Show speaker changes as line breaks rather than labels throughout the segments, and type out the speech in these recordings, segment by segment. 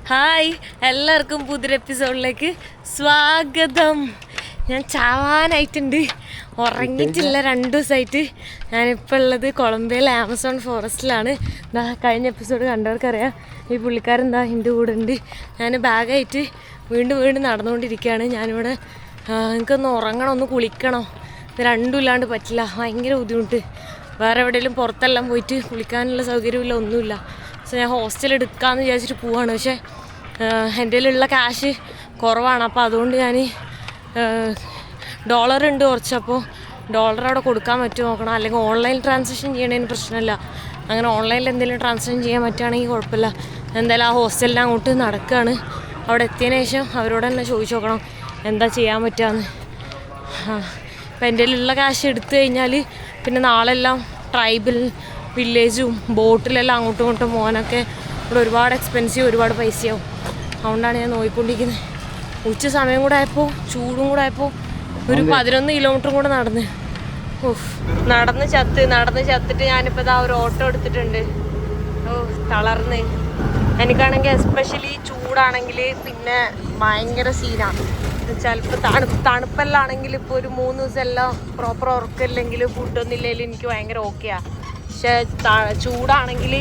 Hi, എല്ലാവർക്കും പുതിയൊരു എപ്പിസോഡിലേക്ക് സ്വാഗതം. ഞാൻ ചാവാനായിട്ടുണ്ട്, ഉറങ്ങിയിട്ടില്ല 2 ദിവസമായിട്ട്. ഞാനിപ്പോൾ ഉള്ളത് കൊളംബിയയിലെ ആമസോൺ ഫോറസ്റ്റിലാണ്. എന്താ കഴിഞ്ഞ എപ്പിസോഡ് കണ്ടവർക്കറിയാം, ഈ പുള്ളിക്കാരൻ എന്താ എൻ്റെ കൂടെ ഉണ്ട്. ഞാൻ ബാഗായിട്ട് വീണ്ടും നടന്നുകൊണ്ടിരിക്കുകയാണ്. ഞാനിവിടെ എനിക്കൊന്ന് ഉറങ്ങണം, ഒന്ന് കുളിക്കണം. ഇത് രണ്ടും ഇല്ലാണ്ട് പറ്റില്ല, ഭയങ്കര ബുദ്ധിമുട്ട്. വേറെ എവിടെയെങ്കിലും പുറത്തെല്ലാം പോയിട്ട് കുളിക്കാനുള്ള സൗകര്യമില്ല, ഒന്നുമില്ല. സോ ഞാൻ ഹോസ്റ്റൽ എടുക്കാമെന്ന് വിചാരിച്ചിട്ട് പോവാണ്. പക്ഷേ എൻ്റെ കയ്യിലുള്ള ക്യാഷ് കുറവാണ്. അപ്പോൾ അതുകൊണ്ട് ഞാൻ ഡോളർ ഉണ്ട് കുറച്ച്. അപ്പോൾ ഡോളർ അവിടെ കൊടുക്കാൻ പറ്റുമോ നോക്കണം. അല്ലെങ്കിൽ ഓൺലൈൻ ട്രാൻസാക്ഷൻ ചെയ്യണതിന് പ്രശ്നമില്ല. അങ്ങനെ ഓൺലൈനിൽ എന്തെങ്കിലും ട്രാൻസാക്ഷൻ ചെയ്യാൻ പറ്റുകയാണെങ്കിൽ കുഴപ്പമില്ല. എന്തായാലും ആ ഹോസ്റ്റലിൽ അങ്ങോട്ട് നടക്കുകയാണ്. അവിടെ എത്തിയതിന് ശേഷം അവരോട് തന്നെ ചോദിച്ചു നോക്കണം എന്താ ചെയ്യാൻ പറ്റുകയെന്ന്. അപ്പോൾ എൻ്റെ കയ്യിലുള്ള ക്യാഷ് എടുത്തു കഴിഞ്ഞാൽ പിന്നെ നാളെല്ലാം ട്രൈബൽ വില്ലേജും ബോട്ടിലെല്ലാം അങ്ങോട്ടും ഇങ്ങോട്ടും പോകാനൊക്കെ ഇവിടെ ഒരുപാട് എക്സ്പെൻസീവ്, ഒരുപാട് പൈസയാവും. അതുകൊണ്ടാണ് ഞാൻ നോക്കിക്കൊണ്ടിരിക്കുന്നത്. ഉച്ച സമയം കൂടെ ആയപ്പോൾ, ചൂടും കൂടെ ആയപ്പോൾ ഒരു 11 കിലോമീറ്ററും കൂടെ നടന്ന് ചത്തിട്ട് ഞാനിപ്പോൾ ഇതാ ഒരു ഓട്ടോ എടുത്തിട്ടുണ്ട്. തളർന്ന്. എനിക്കാണെങ്കിൽ എസ്പെഷ്യലി ചൂടാണെങ്കിൽ പിന്നെ ഭയങ്കര സീനാണ്. ചിലപ്പോൾ തണുപ്പെല്ലാം ആണെങ്കിൽ ഇപ്പോൾ ഒരു 3 ദിവസം എല്ലാം പ്രോപ്പർ ഉറക്കമില്ലെങ്കിൽ ഫുഡൊന്നും ഇല്ലെങ്കിലും എനിക്ക് ഭയങ്കര ഓക്കെയാണ്. പക്ഷെ ചൂടാണെങ്കിൽ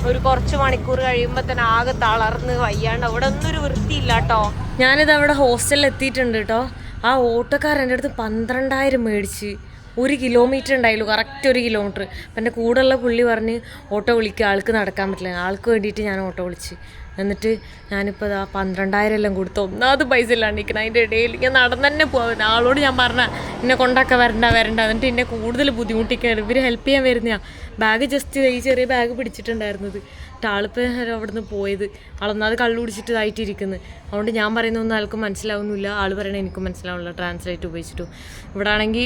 ഒരു കുറച്ച് മണിക്കൂർ കഴിയുമ്പോൾ തന്നെ ആകെ തളർന്ന് വയ്യാണ്ട്. അവിടെ ഒന്നും ഒരു വൃത്തിയില്ല കേട്ടോ. ഞാനിത് അവിടെ ഹോസ്റ്റലിൽ എത്തിയിട്ടുണ്ട് കേട്ടോ. ആ ഓട്ടോക്കാരൻ എൻ്റെ അടുത്ത് 12,000 മേടിച്ച്. 1 കിലോമീറ്റർ ഉണ്ടായുള്ളൂ, കറക്റ്റ് 1 കിലോമീറ്റർ. അപ്പം എൻ്റെ കൂടെയുള്ള പുള്ളി പറഞ്ഞ് ഓട്ടോ വിളിക്കുക, ആൾക്ക് നടക്കാൻ പറ്റില്ല. ആൾക്ക് വേണ്ടിയിട്ട് ഞാൻ ഓട്ടോ വിളിച്ച്. എന്നിട്ട് ഞാനിപ്പോൾ ഇതാ 12,000 എല്ലാം കൊടുത്തു. ഒന്നാമത് പൈസ ഇല്ലാണ്ടിരിക്കണം. അതിൻ്റെ ഇടയിൽ ഞാൻ നടന്നു തന്നെ പോകാൻ. ആളോട് ഞാൻ പറഞ്ഞ എന്നെ കൊണ്ടാക്കാൻ വരണ്ട. എന്നിട്ട് എന്നെ കൂടുതൽ ബുദ്ധിമുട്ടിക്കുകയാണ്. ഇവർ ഹെൽപ്പ് ചെയ്യാൻ വരുന്നതാണ്. ബാഗ് ജസ്റ്റ് ഈ ചെറിയ ബാഗ് പിടിച്ചിട്ടുണ്ടായിരുന്നത്. ആളിപ്പോൾ അവിടുന്ന് പോയത്. ആളൊന്നാമത് കള്ളു കുടിച്ചിട്ട് ഇതായിട്ടിരിക്കുന്നത്. അതുകൊണ്ട് ഞാൻ പറയുന്നൊന്നും ആൾക്ക് മനസ്സിലാവുന്നില്ല. ആൾ പറയണത് എനിക്കും മനസ്സിലാവില്ല ട്രാൻസ്ലേറ്റ് ഉപയോഗിച്ചിട്ടു. ഇവിടെ ആണെങ്കിൽ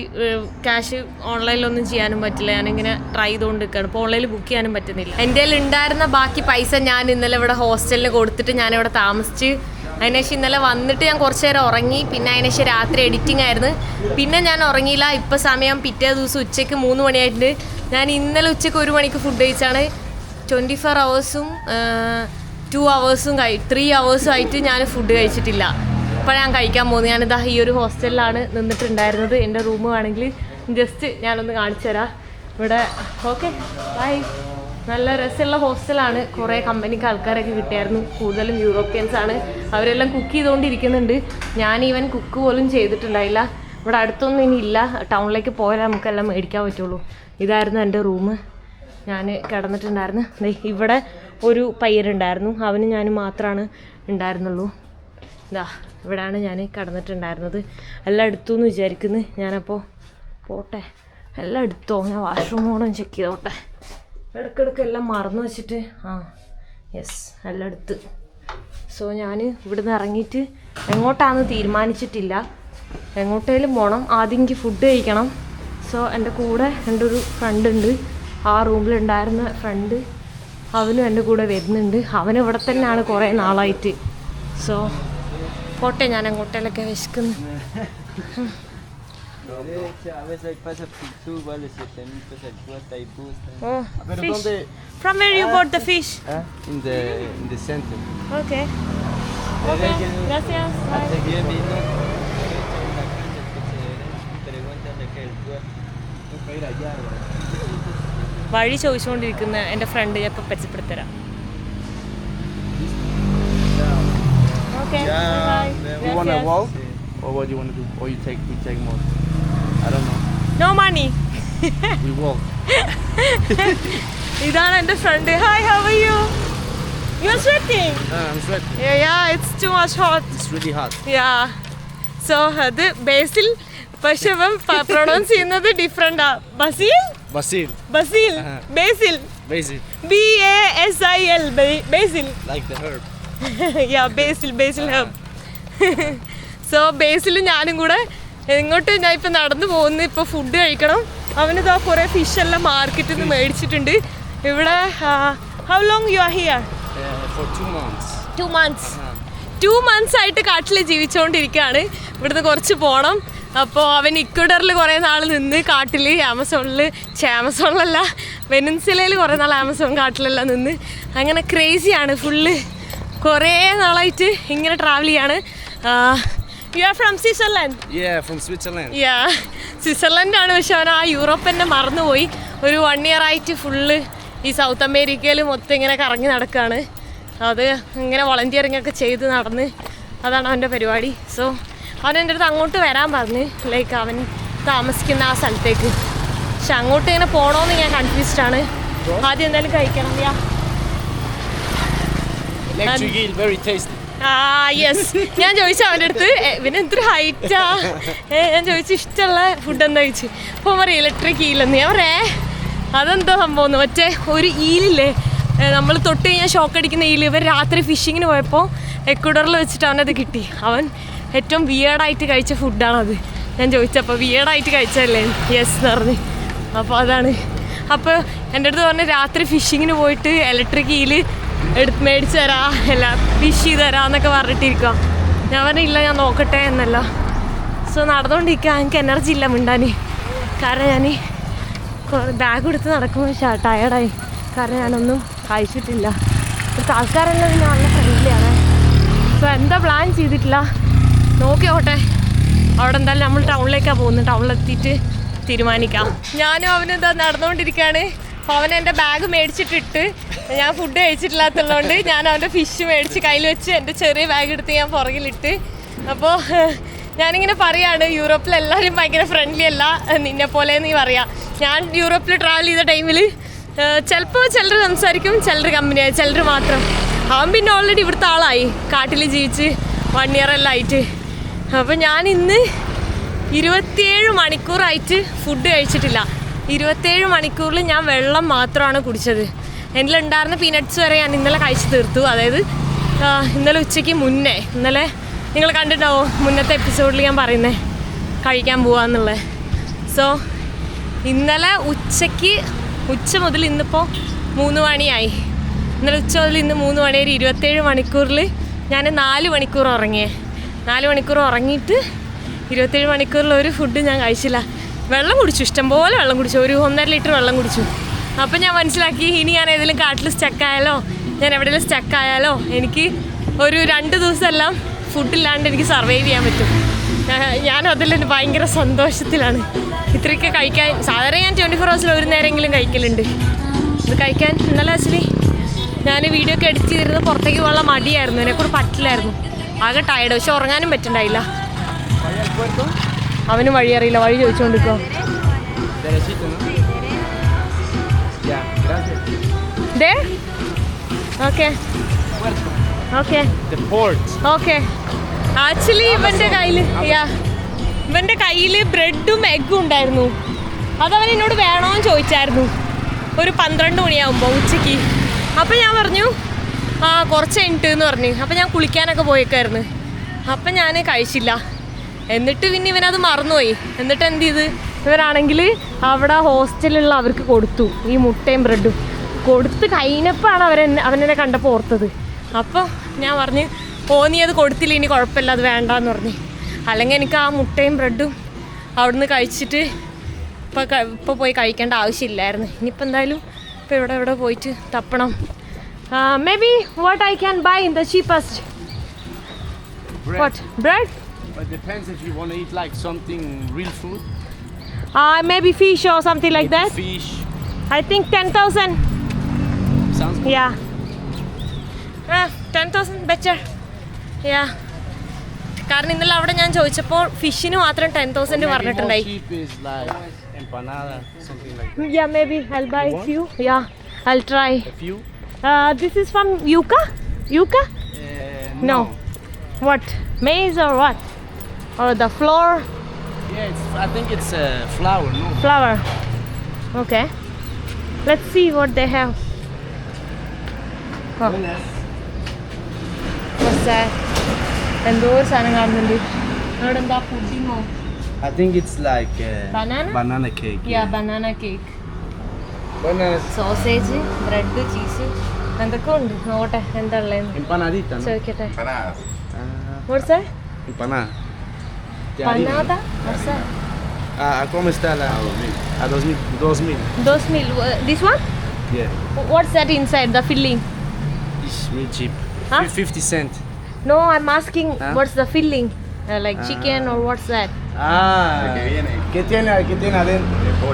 ക്യാഷ് ഓൺലൈനിലൊന്നും ചെയ്യാനും പറ്റില്ല. ഞാനിങ്ങനെ ട്രൈ ചെയ്തുകൊണ്ട് നിൽക്കുകയാണ്. ഇപ്പോൾ ഓൺലൈനിൽ ബുക്ക് ചെയ്യാനും പറ്റുന്നില്ല. എൻ്റെ കയ്യിൽ ഉണ്ടായിരുന്ന ബാക്കി പൈസ ഞാൻ ഇന്നലെ ഇവിടെ ഹോസ്റ്റലിൽ കൊടുത്തിട്ട് ഞാനിവിടെ താമസിച്ച്. അതിനുശേഷം ഇന്നലെ വന്നിട്ട് ഞാൻ കുറച്ച് നേരം ഉറങ്ങി. പിന്നെ അതിനുശേഷം രാത്രി എഡിറ്റിംഗ് ആയിരുന്നു. പിന്നെ ഞാൻ ഉറങ്ങിയില്ല. ഇപ്പോൾ സമയം പിറ്റേ ദിവസം ഉച്ചയ്ക്ക് 3 മണിയായിട്ടുണ്ട്. ഞാൻ ഇന്നലെ ഉച്ചയ്ക്ക് 1 മണിക്ക് ഫുഡ് കഴിച്ചാണ്. 24 hours-ഉം 2 hours-ഉം 3 hours-ഉം ആയിട്ട് ഞാൻ ഫുഡ് കഴിച്ചിട്ടില്ല. ഇപ്പോൾ ഞാൻ കഴിക്കാൻ പോകുന്നത്. ഞാനിതാ ഈ ഒരു ഹോസ്റ്റലിലാണ് നിന്നിട്ടുണ്ടായിരുന്നത്. എൻ്റെ റൂം ആണെങ്കിൽ ജസ്റ്റ് ഞാനൊന്ന് കാണിച്ചു തരാം. ഇവിടെ ഓക്കെ ബൈ. നല്ല രസമുള്ള ഹോസ്റ്റലാണ്. കുറേ കമ്പനിക്ക് ആൾക്കാരൊക്കെ കിട്ടിയായിരുന്നു. കൂടുതലും യൂറോപ്യൻസ് ആണ്. അവരെല്ലാം കുക്ക് ചെയ്തുകൊണ്ടിരിക്കുന്നുണ്ട്. ഞാൻ ഈവൻ കുക്ക് പോലും ചെയ്തിട്ടുണ്ടായില്ല. ഇവിടെ അടുത്തൊന്നും ഇനി ഇല്ല. ടൗണിലേക്ക് പോയാൽ നമുക്കെല്ലാം മേടിക്കാൻ പറ്റുള്ളൂ. ഇതായിരുന്നു എൻ്റെ റൂം. ഞാൻ കിടന്നിട്ടുണ്ടായിരുന്നു. ഇവിടെ ഒരു പയ്യനുണ്ടായിരുന്നു. അവന് ഞാൻ മാത്രമാണ് ഉണ്ടായിരുന്നുള്ളൂ. ഇതാ ഇവിടെയാണ് ഞാൻ കിടന്നിട്ടുണ്ടായിരുന്നത്. എല്ലാം എടുത്തു എന്ന് വിചാരിക്കുന്നു. ഞാനപ്പോൾ പോട്ടെ, എല്ലാം എടുത്തോ. ഞാൻ വാഷ്റൂം പോകണം, ചെക്ക് ചെയ്തോട്ടെ. ഇടയ്ക്കിടയ്ക്ക് എല്ലാം മറന്നു വെച്ചിട്ട് യെസ് എല്ലാം എടുത്ത്. സോ ഞാൻ ഇവിടുന്ന് ഇറങ്ങിയിട്ട് എങ്ങോട്ടാണെന്ന് തീരുമാനിച്ചിട്ടില്ല. എങ്ങോട്ടേലും പോകണം. ആദ്യം എനിക്ക് ഫുഡ് കഴിക്കണം. സോ എൻ്റെ കൂടെ എൻ്റെ ഒരു ഫ്രണ്ട് ഉണ്ട്. ആ റൂമിലുണ്ടായിരുന്ന ഫ്രണ്ട്, അവനും എൻ്റെ കൂടെ വരുന്നുണ്ട്. അവനിവിടെ തന്നെയാണ് കുറേ നാളായിട്ട്. സോ പോട്ടെ, ഞാൻ എങ്ങോട്ടേലൊക്കെ വിശക്കുന്നു. From where you bought the fish?
In the center.
Okay. Okay. Gracias. വഴി ചോദിച്ചുകൊണ്ടിരിക്കുന്ന എൻ്റെ ഫ്രണ്ട് ഞാൻ ഇപ്പോൾ പരിചയപ്പെടുത്തരാം. Okay. Bye.
You want to walk or what do you want to do? Or we take more? I don't know.
No money.
We walk.
ഇതാണ് എൻ്റെ front. Hi, how are you? You're sweating.
I'm sweating.
Yeah, it's too much hot.
It's really hot.
Yeah. So അത് ബേസിൽ, പക്ഷെ അവൻ pronounce ചെയ്യുന്നത് ഡിഫറെൻ്റാ. ബസീൽ. Basil. BASIL. Basil.
Like the herb.
Yeah, basil herb. So basil ഞാനും കൂടെ ഇങ്ങോട്ട് ഞാൻ ഇപ്പം നടന്നു പോകുന്നു. ഇപ്പോൾ ഫുഡ് കഴിക്കണം. അവനിതാ കുറേ ഫിഷ് എല്ലാം മാർക്കറ്റിൽ നിന്ന് മേടിച്ചിട്ടുണ്ട്. ഇവിടെ how long you are here?
For 2 months.
2 months ആയിട്ട് കാട്ടിൽ ജീവിച്ചുകൊണ്ടിരിക്കുകയാണ്. ഇവിടുന്ന് കുറച്ച് പോകണം. അപ്പോൾ അവൻ ഇക്വഡറിൽ കുറേ നാൾ നിന്ന് കാട്ടിൽ, ആമസോണിലല്ല വെനൻസിലയിൽ കുറേ നാൾ ആമസോൺ കാട്ടിലെല്ലാം നിന്ന് അങ്ങനെ ക്രേസിയാണ് ഫുള്ള്. കുറേ നാളായിട്ട് ഇങ്ങനെ ട്രാവൽ ചെയ്യാണ്. You are from Switzerland?
Yeah, from Switzerland.
സ്വിറ്റ്സർലൻഡാണ്. പക്ഷെ അവൻ ആ യൂറോപ്പ് തന്നെ മറന്നുപോയി. ഒരു 1 year ആയിട്ട് ഫുള്ള് ഈ സൗത്ത് അമേരിക്കയിൽ മൊത്തം ഇങ്ങനെ കറങ്ങി നടക്കുകയാണ്. അത് ഇങ്ങനെ വളണ്ടിയറിങ് ഒക്കെ ചെയ്ത് നടന്ന് അതാണ് അവൻ്റെ പരിപാടി. സോ അവൻ എൻ്റെ അടുത്ത് അങ്ങോട്ട് വരാൻ പറഞ്ഞ്, ലൈക്ക് അവൻ താമസിക്കുന്ന ആ സ്ഥലത്തേക്ക്. പക്ഷെ അങ്ങോട്ട് ഇങ്ങനെ പോകണമെന്ന് ഞാൻ കൺഫ്യൂസ്ഡ് ആണ്. ആദ്യം എന്തായാലും കഴിക്കണം.
Electric eel, very tasty.
Yes. ഞാൻ ചോദിച്ചു അവൻ്റെ അടുത്ത്, ഇവന് എന്തൊരു ഹൈറ്റാ. ഞാൻ ചോദിച്ചു ഇഷ്ടമുള്ള ഫുഡ് എന്താ ചോദിച്ചു. അപ്പോൾ പറയും ഇലക്ട്രിക് ഈലെന്ന്. ഞാൻ പറയേ അതെന്താ സംഭവം? മറ്റേ ഒരു ഈലില്ലേ നമ്മൾ തൊട്ട് കഴിഞ്ഞാൽ ഷോക്ക് അടിക്കുന്ന ഈല്. ഇവർ രാത്രി ഫിഷിങ്ങിന് പോയപ്പോൾ എക്വഡറിൽ വെച്ചിട്ട് അവനത് കിട്ടി. അവൻ ഏറ്റവും വിയേർഡായിട്ട് കഴിച്ച ഫുഡാണത്. ഞാൻ ചോദിച്ചപ്പോൾ വിയേർഡായിട്ട് കഴിച്ചതല്ലേ? യെസ് എന്ന് പറഞ്ഞ്. അപ്പോൾ അതാണ്. അപ്പോൾ എൻ്റെ അടുത്ത് പറഞ്ഞ് രാത്രി ഫിഷിങ്ങിന് പോയിട്ട് ഇലക്ട്രിക് ഈല് മേടിച്ച് തരാം, എല്ലാം ഫിഷ് ചെയ്ത് തരാം എന്നൊക്കെ പറഞ്ഞിട്ടിരിക്കുക. ഞാൻ പറഞ്ഞില്ല, ഞാൻ നോക്കട്ടെ എന്നല്ല. സോ നടന്നുകൊണ്ടിരിക്കുക. എനിക്ക് എനർജി ഇല്ല മിണ്ടാൻ. കാരണം ഞാൻ ബാഗ് എടുത്ത് നടക്കുമ്പോൾ ടയർഡായി. കാരണം ഞാനൊന്നും കഴിച്ചിട്ടില്ല. ഇപ്പോഴത്തെ ആൾക്കാരെല്ലാം പിന്നെ നല്ല ഫ്രണ്ട്ലിയാണ്. സോ എന്താ പ്ലാൻ ചെയ്തിട്ടില്ല, നോക്കിയോട്ടെ. അവിടെ എന്തായാലും നമ്മൾ ടൗണിലേക്കാണ് പോകുന്നത്. ടൗണിലെത്തിയിട്ട് തീരുമാനിക്കാം. ഞാനും അവനെന്താ നടന്നുകൊണ്ടിരിക്കുകയാണ്. അപ്പോൾ അവൻ എൻ്റെ ബാഗ് മേടിച്ചിട്ടിട്ട് ഞാൻ ഫുഡ് കഴിച്ചിട്ടില്ലാത്തതുകൊണ്ട് ഞാൻ അവൻ്റെ ഫിഷ് മേടിച്ച് കയ്യിൽ വെച്ച് എൻ്റെ ചെറിയ ബാഗ് എടുത്ത് ഞാൻ പുറകിലിട്ട്. അപ്പോൾ ഞാനിങ്ങനെ പറയാണ്, യൂറോപ്പിൽ എല്ലാവരും ഭയങ്കര ഫ്രണ്ട്ലി അല്ല നിന്നെ പോലെ നീ പറയാം. ഞാൻ യൂറോപ്പിൽ ട്രാവൽ ചെയ്ത ടൈമിൽ ചിലപ്പോൾ ചിലർ സംസാരിക്കും, ചിലർ കമ്പനിയായി, ചിലർ മാത്രം. അവൻ പിന്നെ ഓൾറെഡി ഇവിടുത്തെ ആളായി, കാട്ടിൽ ജീവിച്ച് 1 year എല്ലാം ആയിട്ട്. അപ്പോൾ ഞാൻ ഇന്ന് 27 മണിക്കൂറായിട്ട് ഫുഡ് കഴിച്ചിട്ടില്ല. 27 മണിക്കൂറിൽ ഞാൻ വെള്ളം മാത്രമാണ് കുടിച്ചത്. എൻ്റെ ഉണ്ടായിരുന്ന പീനട്ട്സ് വരെ ഞാൻ ഇന്നലെ കഴിച്ച് തീർത്തു. അതായത് ഇന്നലെ ഉച്ചയ്ക്ക് മുന്നേ, ഇന്നലെ നിങ്ങൾ കണ്ടിട്ടുണ്ടാവോ മുന്നത്തെ എപ്പിസോഡിൽ ഞാൻ പറയുന്നത് കഴിക്കാൻ പോവാന്നുള്ളത്. സോ ഇന്നലെ ഉച്ച മുതൽ ഇന്നിപ്പോൾ 3 മണിയായി. ഇന്നലെ ഉച്ച മുതൽ ഇന്ന് 3 മണി വരെ 27 മണിക്കൂറിൽ ഞാൻ 4 മണിക്കൂർ ഉറങ്ങിയേ. 4 മണിക്കൂർ ഉറങ്ങിയിട്ട് 27 മണിക്കൂറിൽ ഒരു ഫുഡ് ഞാൻ കഴിച്ചില്ല. വെള്ളം കുടിച്ചു, ഇഷ്ടംപോലെ വെള്ളം കുടിച്ചു. ഒരു 1.5 ലിറ്റർ വെള്ളം കുടിച്ചു. അപ്പം ഞാൻ മനസ്സിലാക്കി, ഇനി ഞാൻ ഏതെങ്കിലും കാട്ടിൽ സ്റ്റക്കായാലോ, ഞാൻ എവിടെയെങ്കിലും സ്റ്റക്കായാലോ എനിക്ക് ഒരു 2 ദിവസമെല്ലാം ഫുഡില്ലാണ്ട് എനിക്ക് സർവൈവ് ചെയ്യാൻ പറ്റും. ഞാൻ അതിൽ ഭയങ്കര സന്തോഷത്തിലാണ്. ഇത്രയൊക്കെ കഴിക്കാൻ സാധാരണ ഞാൻ 24 hours ഒരു നേരമെങ്കിലും കഴിക്കലുണ്ട്. ഇത് കഴിക്കാൻ ഇന്നലെ ആക്ച്വലി ഞാൻ വീഡിയോ ഒക്കെ എഡിറ്റ് ചെയ്തിരുന്നത് പുറത്തേക്ക് പോകാനുള്ള മടിയായിരുന്നു. എന്നെക്കൂടെ പറ്റില്ലായിരുന്നു. ആകെ ടയർഡ്. പക്ഷെ ഉറങ്ങാനും പറ്റുന്നുണ്ടായില്ല. അവനും വഴി അറിയില്ല, വഴി ചോദിച്ചുകൊണ്ടിരിക്കോ. ഓക്കെ ആക്ച്വലി ഇവൻ്റെ കയ്യിൽ ബ്രെഡും എഗ്ഗും ഉണ്ടായിരുന്നു. അതവൻ എന്നോട് വേണമെന്ന് ചോദിച്ചായിരുന്നു ഒരു 12 മണിയാകുമ്പോൾ ഉച്ചയ്ക്ക്. അപ്പം ഞാൻ പറഞ്ഞു കുറച്ച് കഴിഞ്ഞിട്ട് എന്ന് പറഞ്ഞു. അപ്പം ഞാൻ കുളിക്കാനൊക്കെ പോയേക്കായിരുന്നു. അപ്പം ഞാൻ കഴിച്ചില്ല. എന്നിട്ട് പിന്നെ ഇവനത് മറന്നുപോയി. എന്നിട്ട് എന്ത് ചെയ്ത്, ഇവരാണെങ്കിൽ അവിടെ ഹോസ്റ്റലിലുള്ള അവർക്ക് കൊടുത്തു ഈ മുട്ടയും ബ്രെഡും. കൊടുത്ത് കഴിഞ്ഞപ്പോഴാണ് അവനെന്നെ കണ്ടപ്പോൾ ഓർത്തത്. അപ്പോൾ ഞാൻ പറഞ്ഞ് നീ അത് കൊടുത്തില്ല, ഇനി കുഴപ്പമില്ല, അത് വേണ്ടാന്ന് പറഞ്ഞ്. അല്ലെങ്കിൽ എനിക്ക് ആ മുട്ടയും ബ്രെഡും അവിടുന്ന് കഴിച്ചിട്ട് ഇപ്പോൾ പോയി കഴിക്കേണ്ട ആവശ്യമില്ലായിരുന്നു. ഇനിയിപ്പോൾ എന്തായാലും ഇപ്പോൾ ഇവിടെ പോയിട്ട് തപ്പണം. Maybe what I can buy in the cheapest. What bread?
It depends if you want to eat like something real food.
Maybe fish or something like that.
Fish.
I think 10,000.
Sounds good.
Yeah. 10,000 better. Yeah. കാരണം ഇന്നലെ അവിടെ ഞാൻ ചോദിച്ചപ്പോൾ ഫിഷിന് മാത്രം 10,000 പറഞ്ഞിട്ടുണ്ടായി.
Cheap is like empanada, something like that.
Yeah, maybe I'll buy a few. Yeah, I'll try.
A few?
This is from yuca? Yuca? No. What? Maize or what? Or the flour?
Yeah, I think it's flour, no?
Flour. Okay. Let's see what they have. Oh. What's that? എന്തോ ഒരു സാധനം കാണുന്നുണ്ട്. അവിടെ എന്താ പുഡിങ്ങോ?
I think it's like
Banana?
banana cake.
Yeah, banana cake.
Bananas.
Sausage, bread, cheese, എന്തൊക്കെ ഉണ്ട്. നോട്ടെ എന്താ ഉള്ളതെന്ന്
Empanadita, no?
ചോദിക്കട്ടെ.
Empanadas.
What's that?
Empanada.
Panada? What's that?
¿Cómo está la? A 2,000.
2,000. This one?
Yeah.
What's that inside, the filling?
It's real cheap.
Huh?
50 cents.
No, I'm asking
Huh?
what's the filling? Like chicken or what's that?
¿Qué tiene adentro?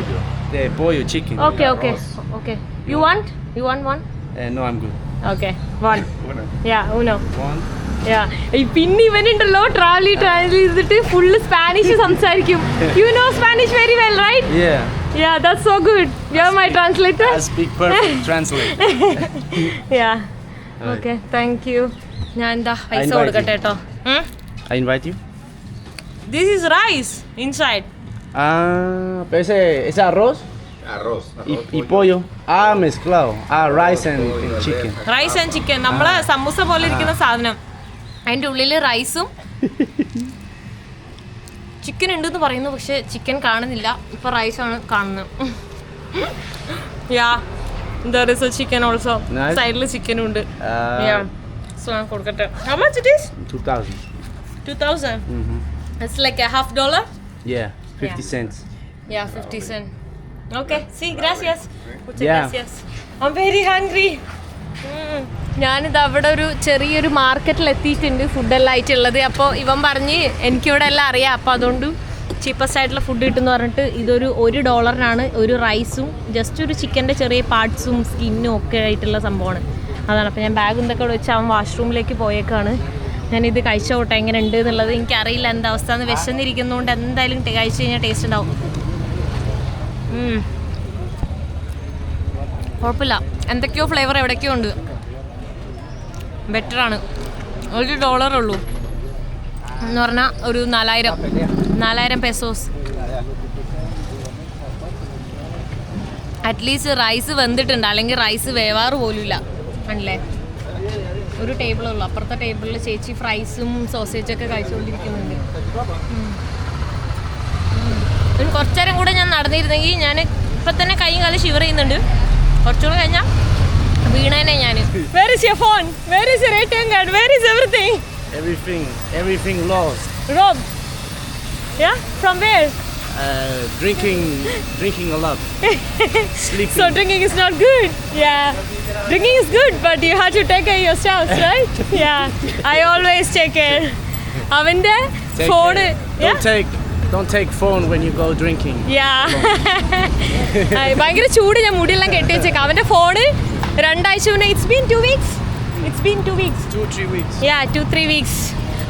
De pollo, chicken.
Okay, okay. Okay. You want? You want one?
No, I'm good.
Okay. One. Yeah, uno.
One.
Yeah. പിന്നെ ഇവനുണ്ടല്ലോ travel ചെയ്തിട്ട് full Spanish സംസാരിക്കും. You know Spanish very well, right?
Yeah.
Yeah, that's so good. You're my translator.
I speak perfect. Translate.
Yeah. Okay, thank you. ഞാൻ എന്താ പൈസ
invite
കൊടുക്കട്ടെ കേട്ടോ.
I invite you.
This is rice inside.
Pero ese arroz.
Arroz.
Y pollo. Mezclado. Rice and chicken.
Rice and chicken നമ്മളെ സമൂസ പോലെ ഇരിക്കുന്ന സാധനം അതിൻ്റെ ഉള്ളിൽ റൈസും ചിക്കൻ ഉണ്ടെന്ന് പറയുന്നു പക്ഷെ ചിക്കൻ കാണുന്നില്ല ഇപ്പൊ റൈസാണ് കാണുന്നത് യാ there is a chicken also
Nice.
സൈഡിൽ ചിക്കനും ഉണ്ട്
Yeah.
so ഞാൻ കൊടുക്കട്ടെ how much it is
2,000.
2000 it's like a $50
Yeah. 50
Yeah.
cents.
yeah 50 cent okay see gracias muchas
Yeah.
gracias I'm very hungry ഞാനിത് അവിടെ ഒരു ചെറിയൊരു മാർക്കറ്റിൽ എത്തിയിട്ടുണ്ട് ഫുഡെല്ലാം ആയിട്ടുള്ളത് അപ്പോൾ ഇവൻ പറഞ്ഞ് എനിക്കിവിടെ എല്ലാം അറിയാം അപ്പോൾ അതുകൊണ്ട് ചീപ്പസ്റ്റ് ആയിട്ടുള്ള ഫുഡ് കിട്ടുമെന്ന് പറഞ്ഞിട്ട് ഇതൊരു $1 ഒരു റൈസും ജസ്റ്റ് ഒരു ചിക്കൻ്റെ ചെറിയ പാർട്സും സ്കിന്നും ഒക്കെ ആയിട്ടുള്ള സംഭവമാണ് അതാണ് അപ്പോൾ ഞാൻ ബാഗ് എന്തൊക്കെ ഇവിടെ വെച്ച് അവൻ വാഷ്റൂമിലേക്ക് പോയേക്കാണ് ഞാനിത് കഴിച്ചോട്ടെ എങ്ങനെ ഉണ്ട് എന്നുള്ളത് എനിക്കറിയില്ല എന്താ അവസ്ഥ എന്ന് വിശന്നിരിക്കുന്നതുകൊണ്ട് എന്തായാലും കഴിച്ച് കഴിഞ്ഞാൽ ടേസ്റ്റ് ഉണ്ടാവും കുഴപ്പമില്ല എന്തൊക്കെയോ ഫ്ലേവർ എവിടേക്കോ ഉണ്ട് ബെറ്ററാണ് $1 ഉള്ളൂ എന്ന് പറഞ്ഞാൽ ഒരു 4,000 പെസോസ് അറ്റ്ലീസ്റ്റ് റൈസ് വെന്തിട്ടുണ്ട് അല്ലെങ്കിൽ റൈസ് വേവാറ് പോലുമില്ല ആണല്ലേ ഒരു ടേബിളുള്ളൂ അപ്പുറത്തെ ടേബിളിൽ ചേച്ചി ഫ്രൈസും സോസേജൊക്കെ കഴിച്ചുകൊണ്ടിരിക്കുന്നുണ്ട് കുറച്ചു നേരം കൂടെ ഞാൻ നടന്നിരുന്നെങ്കിൽ ഞാൻ ഇപ്പം തന്നെ കൈയും കാലം ഷിവർ ചെയ്യുന്നുണ്ട് കുറച്ചുകൂടെ കഴിഞ്ഞാൽ വീണേനെ ഞാൻ where is your phone where is your ATM card where is
Everything lost.
Rob. Yeah? From where?
Drinking a lot. Sleeping.
So drinking is not good. Yeah. Drinking is good, but you have to take care of yourself, right? Yeah. I always take care. Avante
Take
phone.
care.
Yeah.
Don't take phone when you go drinking.
Yeah. ഭയങ്കര ചൂട് ഞാൻ മുടിയെല്ലാം കെട്ടി വെച്ചേക്കാം അവൻ്റെ phone 2 ആഴ്ച മുന്നേ It's been 2 weeks. 2-3 weeks. Yeah, 2-3 weeks.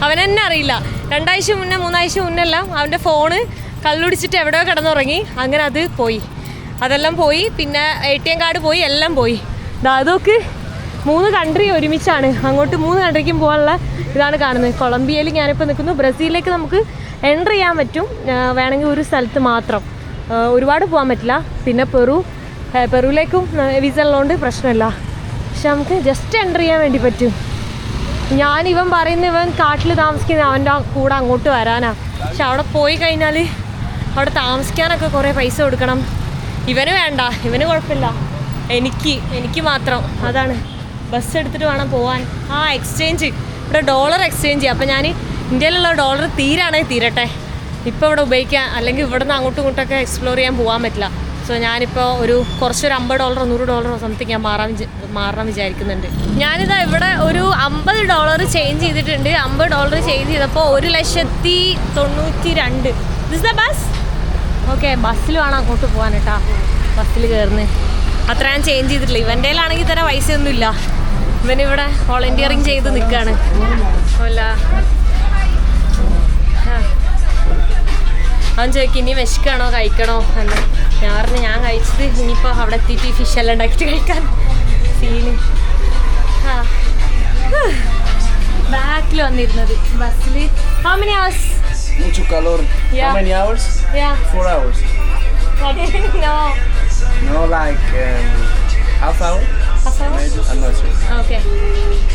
അവൻ തന്നെ അറിയില്ല 2 ആഴ്ച മുന്നേ 3 ആഴ്ച മുന്നെല്ലാം അവൻ്റെ ഫോണ് കള്ളുടിച്ചിട്ട് എവിടെയോ കിടന്നുറങ്ങി അങ്ങനെ അത് പോയി അതെല്ലാം പോയി പിന്നെ ATM കാർഡ് പോയി എല്ലാം പോയി അതൊക്കെ 3 കൺട്രി ഒരുമിച്ചാണ് അങ്ങോട്ട് 3 കൺട്രിക്കും പോകാനുള്ള ഇതാണ് കാണുന്നത് കൊളംബിയയിൽ ഞാനിപ്പോൾ നിൽക്കുന്നു ബ്രസീലിലേക്ക് നമുക്ക് എൻ്റർ ചെയ്യാൻ പറ്റും വേണമെങ്കിൽ ഒരു സ്ഥലത്ത് മാത്രം ഒരുപാട് പോകാൻ പറ്റില്ല പിന്നെ പെറുവിലേക്കും വിസ ഉള്ളതുകൊണ്ട് പ്രശ്നമില്ല പക്ഷെ നമുക്ക് ജസ്റ്റ് എൻ്റർ ചെയ്യാൻ വേണ്ടി പറ്റും ഇവൻ പറയുന്ന ഇവൻ കാട്ടിൽ താമസിക്കുന്ന അവൻ്റെ കൂടെ അങ്ങോട്ട് വരാനാ പക്ഷെ അവിടെ പോയി കഴിഞ്ഞാൽ അവിടെ താമസിക്കാനൊക്കെ കുറേ പൈസ കൊടുക്കണം ഇവന് വേണ്ട ഇവന് കുഴപ്പമില്ല എനിക്ക് മാത്രം അതാണ് ബസ് എടുത്തിട്ട് വേണം പോകാൻ എക്സ്ചേഞ്ച് ഇവിടെ ഡോളർ എക്സ്ചേഞ്ച് ചെയ്യാം അപ്പോൾ ഞാൻ ഇന്ത്യയിലുള്ള ഡോളർ തീരാണെങ്കിൽ തീരട്ടെ ഇപ്പോൾ ഇവിടെ ഉപയോഗിക്കാൻ അല്ലെങ്കിൽ ഇവിടെ നിന്ന് അങ്ങോട്ടും ഇങ്ങോട്ടൊക്കെ എക്സ്പ്ലോർ ചെയ്യാൻ പോകാൻ പറ്റില്ല സോ ഞാനിപ്പോൾ കുറച്ചൊരു $50 $100 സംതിങ് ഞാൻ മാറാൻ വിചാരിക്കുന്നുണ്ട് ഞാനിതാ ഇവിടെ ഒരു $50 ചേഞ്ച് ചെയ്തിട്ടുണ്ട് $50 ചേഞ്ച് ചെയ്തപ്പോൾ 1,92,000 ദിസ് ദ ബസ് ഓക്കെ ബസ്സിൽ വേണം അങ്ങോട്ട് പോകാൻ കേട്ടോ ബസ്സിൽ കയറുന്നത് അത്ര ഞാൻ ചേഞ്ച് ചെയ്തിട്ടില്ല ഇവൻ്റെ കയ്യിലാണെങ്കിൽ തരാൻ പൈസയൊന്നുമില്ല ഇവനിവിടെ വോളണ്ടിയറിങ് ചെയ്ത് നിൽക്കുകയാണ് അല്ല അവൻ ചോദിക്കും ഇനി വിശക്കാണോ കഴിക്കണോ എന്ന് ഞാൻ പറഞ്ഞു ഞാൻ കഴിച്ചത് ഇനിയിപ്പോൾ അവിടെ എത്തിയിട്ട് ഈ ഫിഷ് എല്ലാം ഉണ്ടാക്കിയിട്ട് കഴിക്കാൻ സീന് ബാക്കിൽ വന്നിരുന്നത് ബസ്സിൽ how many hours?
Mucho calor.
Yeah.
How many hours?
Yeah.
4 hours. No, like half hour? Maybe. I'm not sure.
Okay.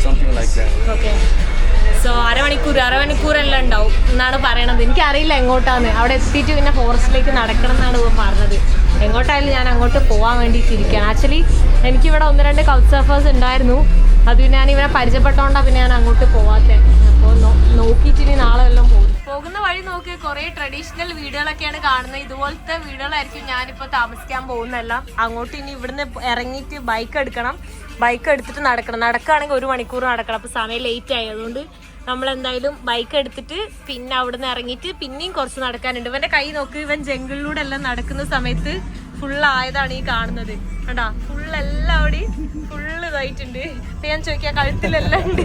Something like that.
Okay. So അരമണിക്കൂറെല്ലാം ഉണ്ടാവും എന്നാണ് പറയണത് എനിക്കറിയില്ല എങ്ങോട്ടാന്ന് അവിടെ എത്തിയിട്ട് പിന്നെ ഫോറസ്റ്റിലേക്ക് നടക്കണം എന്നാണ് ഇവൻ പറഞ്ഞത് എങ്ങോട്ടായാലും ഞാൻ അങ്ങോട്ട് പോകാൻ വേണ്ടിയിട്ടിരിക്കുകയാണ് ആക്ച്വലി എനിക്കിവിടെ 1-2 കൗച്ച് സർഫേഴ്സ് ഉണ്ടായിരുന്നു അത് പിന്നെ ഞാൻ ഇവരെ പരിചയപ്പെട്ടോണ്ടാണ് പിന്നെ ഞാൻ അങ്ങോട്ട് പോവാത്തത് അപ്പോൾ നോക്കിയിട്ട് ഇനി നാളെ വല്ലതും പോകുന്ന വഴി നോക്കി കുറേ ട്രഡീഷണൽ വീടുകളൊക്കെയാണ് കാണുന്നത് ഇതുപോലത്തെ വീടുകളായിരിക്കും ഞാനിപ്പോൾ താമസിക്കാൻ പോകുന്നതെല്ലാം അങ്ങോട്ട് ഇനി ഇവിടുന്ന് ഇറങ്ങിയിട്ട് ബൈക്ക് എടുക്കണം ബൈക്ക് എടുത്തിട്ട് നടക്കുകയാണെങ്കിൽ 1 മണിക്കൂർ നടക്കണം. അപ്പോൾ സമയം ലേറ്റ് ആയി. അതുകൊണ്ട് നമ്മളെന്തായാലും ബൈക്ക് എടുത്തിട്ട് പിന്നെ അവിടെ നിന്ന് ഇറങ്ങിയിട്ട് പിന്നെയും കുറച്ച് നടക്കാനുണ്ട്. ഇവൻ്റെ കൈ നോക്ക്, ഇവൻ ജംഗിളിലൂടെ എല്ലാം നടക്കുന്ന സമയത്ത് ഫുള്ളായതാണ് ഈ കാണുന്നത് കണ്ടാ. ഫുള്ളെല്ലാം അവിടെ ഫുള്ള് ഇതായിട്ടുണ്ട്. അപ്പം ഞാൻ ചോദിക്കാം കഴുത്തിലെല്ലാം ഉണ്ട്.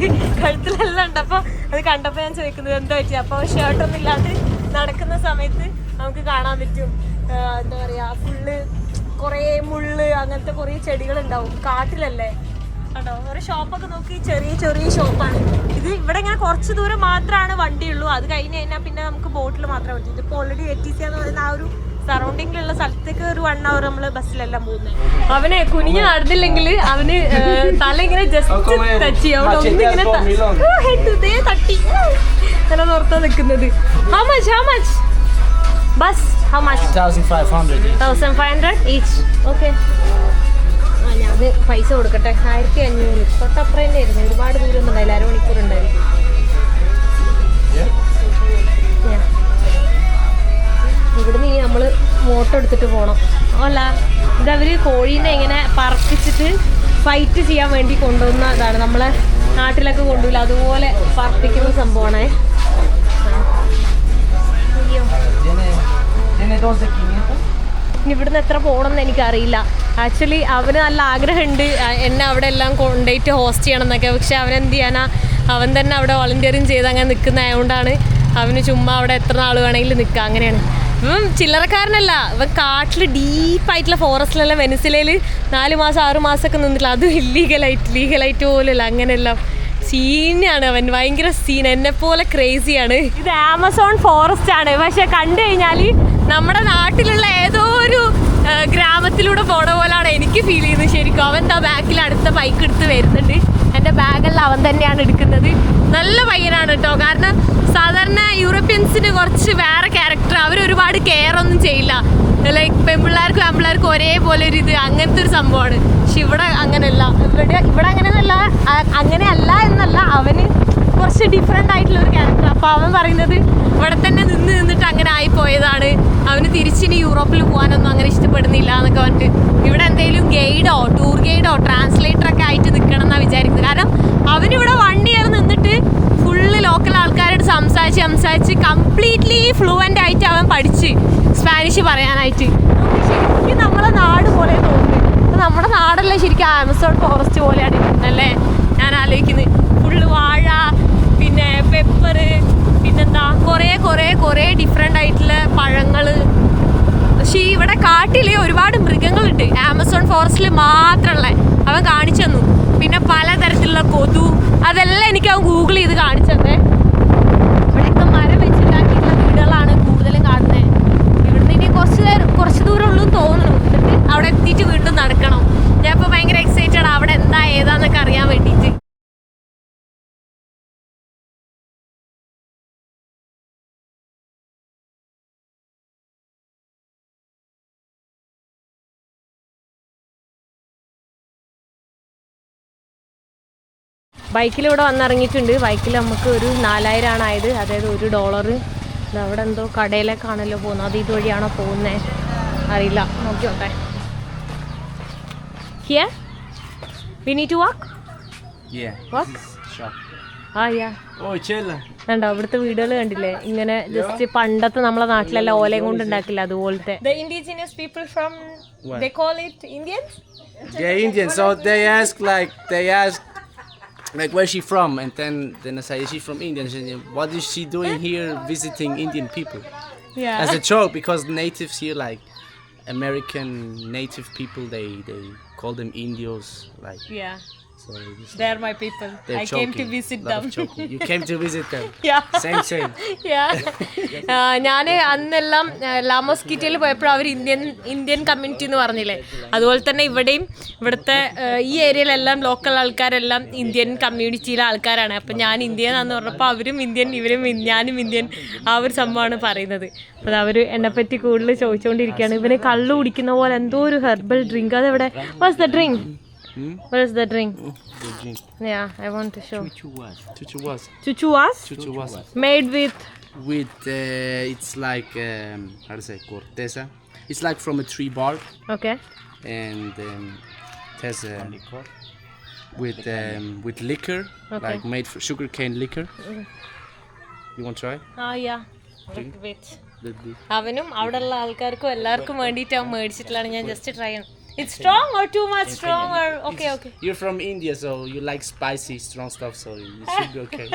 അപ്പോൾ അത് കണ്ടപ്പോൾ ഞാൻ ചോദിക്കുന്നത് എന്താ പറ്റിയ. അപ്പോൾ ഷർട്ടൊന്നും ഇല്ലാണ്ട് നടക്കുന്ന സമയത്ത് നമുക്ക് കാണാൻ പറ്റും എന്താ പറയുക ഫുള്ള് കുറേ മുള്ള് അങ്ങനത്തെ കുറേ ചെടികളുണ്ടാവും. കാട്ടിലല്ലേ കണ്ടോ. ഒരു ഷോപ്പൊക്കെ നോക്കി ചെറിയ ചെറിയ ഷോപ്പാണ് ഇത്. ഇവിടെ ഇങ്ങനെ കുറച്ച് ദൂരം മാത്രമാണ് വണ്ടിയുള്ളൂ. അത് കഴിഞ്ഞ് കഴിഞ്ഞാൽ പിന്നെ നമുക്ക് ബോട്ടിൽ മാത്രമേ പറ്റൂ. ഇതിപ്പോൾ ഓൾറെഡി ATC എന്ന് പറയുന്ന ആ ഒരു സറൗണ്ടിങ്ങിലുള്ള സ്ഥലത്തേക്ക് ഒരു 1 hour നമ്മൾ ബസ്സിലെല്ലാം പോകുന്നത്. അവനെ കുനിഞ്ഞ് നടന്നില്ലെങ്കിൽ അവന് തല ഇങ്ങനെ ജസ്റ്റ് ടച്ച് ചെയ്യും. അവിടെ ഒന്നിങ്ങനെ തട്ടി അങ്ങനെ നോർത്താ നിൽക്കുന്നത്. How much bus? How much? 1,500 each. Okay. ഞാൻ പൈസ കൊടുക്കട്ടെ. 1,500 തൊട്ടപ്പുറം തന്നെ ആയിരുന്നു. ഒരുപാട് ദൂരം ഒന്നും ഉണ്ടായില്ല. 1 മണിക്കൂർ ഉണ്ടായിരുന്നു. ഇവിടുന്ന് ഇനി നമ്മൾ മോട്ടോ എടുത്തിട്ട് പോകണം. അല്ല ഇതവർ കോഴീനെ ഇങ്ങനെ പറപ്പിച്ചിട്ട് ഫൈറ്റ് ചെയ്യാൻ വേണ്ടി കൊണ്ടുവന്ന ഇതാണ്. നമ്മളെ നാട്ടിലൊക്കെ കൊണ്ടുപോയില്ല അതുപോലെ പറപ്പിക്കുന്ന സംഭവമാണേ. ഇവിടുന്ന് എത്ര പോകണം എന്ന് എനിക്കറിയില്ല. ആക്ച്വലി അവന് നല്ല ആഗ്രഹമുണ്ട് എന്നെ അവിടെ എല്ലാം കൊണ്ടുപോയിട്ട് ഹോസ്റ്റ് ചെയ്യണം എന്നൊക്കെ. പക്ഷെ അവനെന്ത് ചെയ്യാനാ, അവൻ തന്നെ അവിടെ വോളണ്ടിയറിങ് ചെയ്ത് അങ്ങനെ നിൽക്കുന്നതായതുകൊണ്ടാണ് അവന് ചുമ്മാ അവിടെ എത്ര നാൾ വേണമെങ്കിലും നിൽക്കുക. അങ്ങനെയാണ്. ഇവൻ ചില്ലറക്കാരനല്ല. ഇവൻ കാട്ടിൽ ഡീപ്പായിട്ടുള്ള ഫോറസ്റ്റിലെല്ലാം വെനിസിലയിൽ 4 മാസം 6 മാസമൊക്കെ നിന്നിട്ടില്ല. അതും ലീഗലായിട്ട് പോലുമല്ല. അങ്ങനെയെല്ലാം സീനാണ് അവൻ. ഭയങ്കര സീൻ. എന്നെപ്പോലെ ക്രേസിയാണ്. ഇത് ആമസോൺ ഫോറസ്റ്റ് ആണ്. പക്ഷെ കണ്ടു കഴിഞ്ഞാൽ നമ്മുടെ നാട്ടിലുള്ള ഏതോ ഒരു ഗ്രാമത്തിലൂടെ പോണ പോലാണ് എനിക്ക് ഫീൽ ചെയ്യുന്നത് ശരിക്കും. അവൻ എന്താ ബാക്കിൽ അടുത്ത ബൈക്ക് എടുത്ത് വരുന്നുണ്ട്. എൻ്റെ ബാഗെല്ലാം അവൻ തന്നെയാണ് എടുക്കുന്നത്. നല്ല പയ്യനാണ് കേട്ടോ. കാരണം സാധാരണ യൂറോപ്യൻസിന് കുറച്ച് വേറെ ക്യാരക്ടർ. അവരൊരുപാട് കെയർ ഒന്നും ചെയ്യില്ല. ലൈക്ക് പെൺപിള്ളേർക്കും ആൺപിള്ളേർക്കും ഒരേപോലെ ഒരു ഇത് അങ്ങനത്തെ ഒരു സംഭവമാണ്. പക്ഷെ ഇവിടെ അങ്ങനെയല്ല. ഇവിടെ അങ്ങനെയല്ല എന്നല്ല, അവന് കുറച്ച് ഡിഫറെൻ്റ് ആയിട്ടുള്ളൊരു ക്യാരക്ടർ. അപ്പോൾ അവൻ പറയുന്നത് ഇവിടെ തന്നെ നിന്നിട്ട് അങ്ങനെ ആയിപ്പോയതാണ്. അവന് തിരിച്ചിനി യൂറോപ്പിൽ പോകാനൊന്നും അങ്ങനെ ഇഷ്ടപ്പെടുന്നില്ല എന്നൊക്കെ പറഞ്ഞിട്ട് ഇവിടെ എന്തെങ്കിലും ഗൈഡോ ടൂർ ഗൈഡോ ട്രാൻസ്ലേറ്ററൊക്കെ ആയിട്ട് നിൽക്കണം എന്നാണ് വിചാരിക്കുന്നത്. കാരണം അവനിവിടെ 1 year നിന്നിട്ട് ഫുള്ള് ലോക്കൽ ആൾക്കാരോട് സംസാരിച്ച് കംപ്ലീറ്റ്ലി ഫ്ലുവൻ്റ് ആയിട്ട് അവൻ പഠിച്ച് സ്പാനിഷ് പറയാനായിട്ട്. ശരിക്കും നമ്മളെ നാട് പോലെ തോന്നുന്നു. നമ്മുടെ നാടല്ലേ ശരിക്കും ആമസോൺ ഫോറസ്റ്റ് പോലെയാണ് അല്ലേ ഞാൻ ആലോചിക്കുന്നത്. ഫുള്ള് വാഴ, പിന്നെ പെപ്പർ, പിന്നെന്താ കുറേ ഡിഫറെൻ്റ് ആയിട്ടുള്ള പഴങ്ങൾ. പക്ഷേ ഇവിടെ കാട്ടിൽ ഒരുപാട് മൃഗങ്ങളുണ്ട്. ആമസോൺ ഫോറസ്റ്റിൽ മാത്രമുള്ള അവൻ കാണിച്ചു തന്നു. പിന്നെ പലതരത്തിലുള്ള കൊതു, അതെല്ലാം എനിക്ക് അവൻ ഗൂഗിൾ ചെയ്ത് കാണിച്ചു തന്നെ. ഇവിടെയൊക്കെ മരം വെച്ചുണ്ടാക്കിയിട്ടുള്ള വീടുകളാണ് കൂടുതലും കാണുന്നത്. ഇവിടുന്ന് ഇനി കുറച്ച് ദൂരം ഉള്ളൂ തോന്നുന്നു. എന്നിട്ട് അവിടെ എത്തിയിട്ട് വീണ്ടും നടക്കണം. ഞാൻ ഇപ്പോൾ ഭയങ്കര എക്സൈറ്റഡ് അവിടെ എന്താ ഏതാന്നൊക്കെ അറിയാൻ വേണ്ടിയിട്ട്. ബൈക്കിലിവിടെ വന്നിറങ്ങിയിട്ടുണ്ട്. ബൈക്കിൽ നമുക്ക് ഒരു 4000 ആണ് ആയത്. അതായത് $1. അവിടെ എന്തോ കടയിലേക്കാണല്ലോ പോകുന്നത്. അത് ഇതുവഴിയാണോ പോകുന്നത് അറിയില്ല. നോക്കിയോട്ടെ. Here? We need to walk?
Yeah.
Walk?
Shop.
Yeah.
Oh, chella.
കണ്ടോ ഇവിടുത്തെ വീടുകൾ കണ്ടില്ലേ? ഇങ്ങനെ ജസ്റ്റ് പണ്ടത്തെ നമ്മളെ നാട്ടിലെല്ലാം ഓലയും കൊണ്ട് ഉണ്ടാക്കില്ല അതുപോലത്തെ. The indigenous people from
What?
they call it Indians?
They're Indian, so they ask where's she from, and then I say she's from India. And she, what is she doing here visiting Indian people?
Yeah.
As a joke, because natives here, like American native people, they call them Indios, like.
Yeah.
So
They are my people. I came to visit them.
You came to visit them.
Yeah.
Same.
ഞാൻ അന്നെല്ലാം ലാമോസ്കിറ്റയിൽ പോയപ്പോൾ അവർ Indian community എന്ന് പറഞ്ഞില്ലേ, അതുപോലെ തന്നെ ഇവിടുത്തെ ഈ ഏരിയയിലെല്ലാം local ആൾക്കാരെല്ലാം Indian കമ്മ്യൂണിറ്റിയിലെ ആൾക്കാരാണ്. അപ്പം ഞാൻ ഇന്ത്യനാന്ന് പറഞ്ഞപ്പോൾ അവരും ഇന്ത്യൻ, ഞാനും ഇന്ത്യൻ, ആ ഒരു സംഭവമാണ് പറയുന്നത്. അപ്പോൾ അവർ എന്നെപ്പറ്റി കൂടുതൽ ചോദിച്ചുകൊണ്ടിരിക്കുകയാണ്. ഇവന് കള്ളു കുടിക്കുന്ന പോലെ എന്തോ ഒരു ഹെർബൽ ഡ്രിങ്ക്. അതെവിടെ? What's the drink? What is the drink?
The drink.
Yeah, I want to show.
Chuchuas.
Made with
It's like how to say corteza. It's like from a tree bark.
Okay.
And it has a with liquor, like made for sugarcane liquor. You want to try?
yeah.
Drink.
Wait.
Little bit.
അവനും അവിടെയുള്ള ആൾക്കാർക്കും എല്ലാവർക്കും വേണ്ടിയിട്ട് അവൻ മേടിച്ചിട്ടുള്ളതാണ് ഞാൻ just try ചെയ്യണം. It's strong or too much strong or okay.
You're from India, so you like spicy, strong stuff, so it should be okay.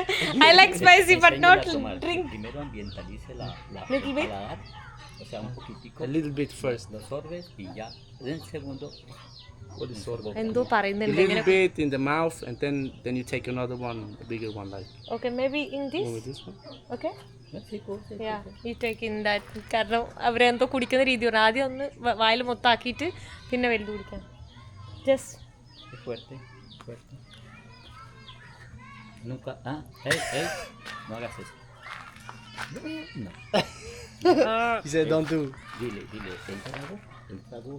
I like spicy but not drink.
Primero ambientalice la
Little bit?
paladar, o sea, un poquitico.
A little bit first.
Lo sorbes y ya. En segundo,
What is sorbo?
എന്തോ
A
പറയുന്നുണ്ട്
little
ഇങ്ങനെ.
bit in the mouth, and then you take another one, a bigger one, like
Okay, maybe in this.
with this one.
Okay.
sí, pues, sí.
Yeah, you take in that. കാരണം അവരെന്തോ കുടിക്കുന്ന രീതി പറഞ്ഞു. ആദ്യം ഒന്ന് വായിൽ മൊത്താക്കിയിട്ട് പിന്നെ വലുത് കുടിക്കണം. Just.
Es fuerte, fuerte. Nunca, hey, no hagas eso. No.
He said, "Don't do."
Dile, el trago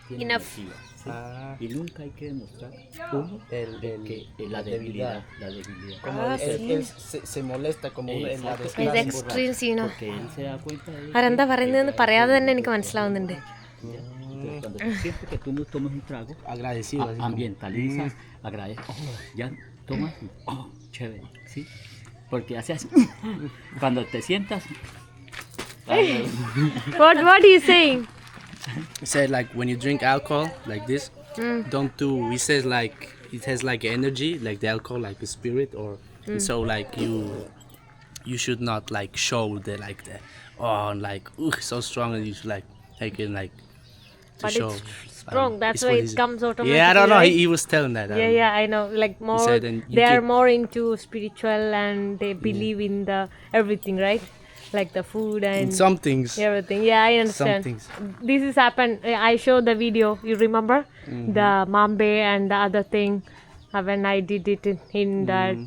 tiene
Enough.
energía, ¿sí?
Ah.
Y nunca hay que demostrar, uno, que la debilidad.
Como él se molesta como en la
Exacto.
It's extreme scene.
Porque él se da cuenta de
അവരെന്താ പറയുന്നതെന്ന് പറയാതെ തന്നെ എനിക്ക് മനസ്സിലാവുന്നുണ്ട്.
Entonces, cuando tú sientes que tú no tomas un trago,
agradecido. así como-
ambientalizas, agradeces, ya tomas, chévere, ¿sí? Porque haces cuando te sientas.
What are you saying?
He said like when you drink alcohol like this, don't do. He says like it has like energy, like the alcohol, like the spirit, or so like you should not like show the like so strong, and you should like take it like to
But
show.
it's strong. That's
It's
why
what
it
he's-
comes automatically.
Yeah, I don't know.
Right?
He was telling that.
Yeah, I know. Like more,
said then you
they are
keep-
more into spiritual and they believe in the everything, right? Like the food and
Some things.
everything. Yeah, I understand.
Some things.
This has happened. I showed the video. You remember the mambe and the other thing when I did it in that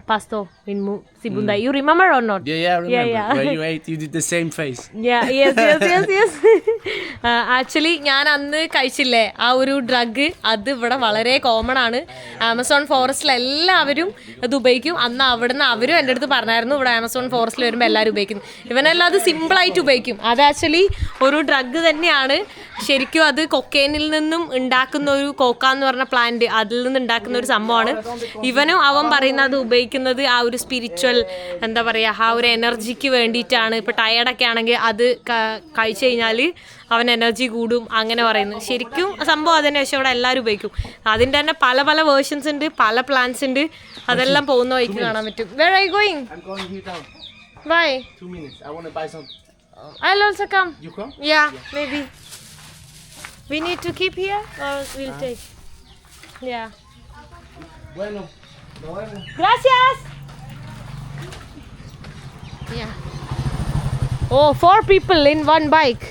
pasto in Sibunda. You remember or not?
Yeah, I remember.
yeah.
Where you ate, you did the same face.
yes. Actually ഞാൻ അന്ന് കഴിച്ചില്ലേ ആ ഒരു drug, അത് ഇവിടെ വളരെ common ആണ്. Amazon ഫോറസ്റ്റിൽ എല്ലാവരും ഇത് ഉപയോഗിക്കും. അന്ന് അവിടുന്ന് അവരും എൻ്റെ അടുത്ത് പറഞ്ഞായിരുന്നു ഇവിടെ ആമസോൺ ഫോറസ്റ്റിൽ വരുമ്പോൾ എല്ലാവരും ഉപയോഗിക്കുന്നു. ഇവനെല്ലാം അത് സിമ്പിളായിട്ട് ഉപയോഗിക്കും. അത് ആക്ച്വലി ഒരു ഡ്രഗ് തന്നെയാണ്. ശരിക്കും അത് കൊക്കൈനിൽ നിന്നും ഉണ്ടാക്കുന്ന ഒരു കോക്ക എന്ന് പറഞ്ഞ പ്ലാന്റ്, അതിൽ നിന്ന് ഉണ്ടാക്കുന്ന ഒരു സംഭവമാണ്. ഇവനും അവൻ പറയുന്നത് അത് ഉപയോഗിക്കുന്നത് ആ ഒരു സ്പിരിച്വൽ എന്താ പറയുക, ആ ഒരു എനർജിക്ക് വേണ്ടിയിട്ടാണ്. ഇപ്പോൾ ടയർഡൊക്കെ ആണെങ്കിൽ അത് കഴിച്ചു കഴിഞ്ഞാൽ അവൻ എനർജി കൂടും അങ്ങനെ പറയുന്നത്. ശരിക്കും സംഭവം അതിൻ്റെ പക്ഷേ ഇവിടെ എല്ലാവരും ഉപയോഗിക്കും. അതിൻ്റെ തന്നെ പല പല വേർഷൻസ് ഉണ്ട്, പല പ്ലാന്റ്സ് ഉണ്ട്. അതെല്ലാം പോകുന്ന വഴിക്ക് കാണാൻ പറ്റും. Where are you going?
I'm going here down.
Why?
2 minutes. I want to buy something.
I'll also come.
You come?
Yeah, maybe. We need to keep here or we'll take. Yeah.
Bueno.
Gracias. Yeah. Oh, 4 people in one bike.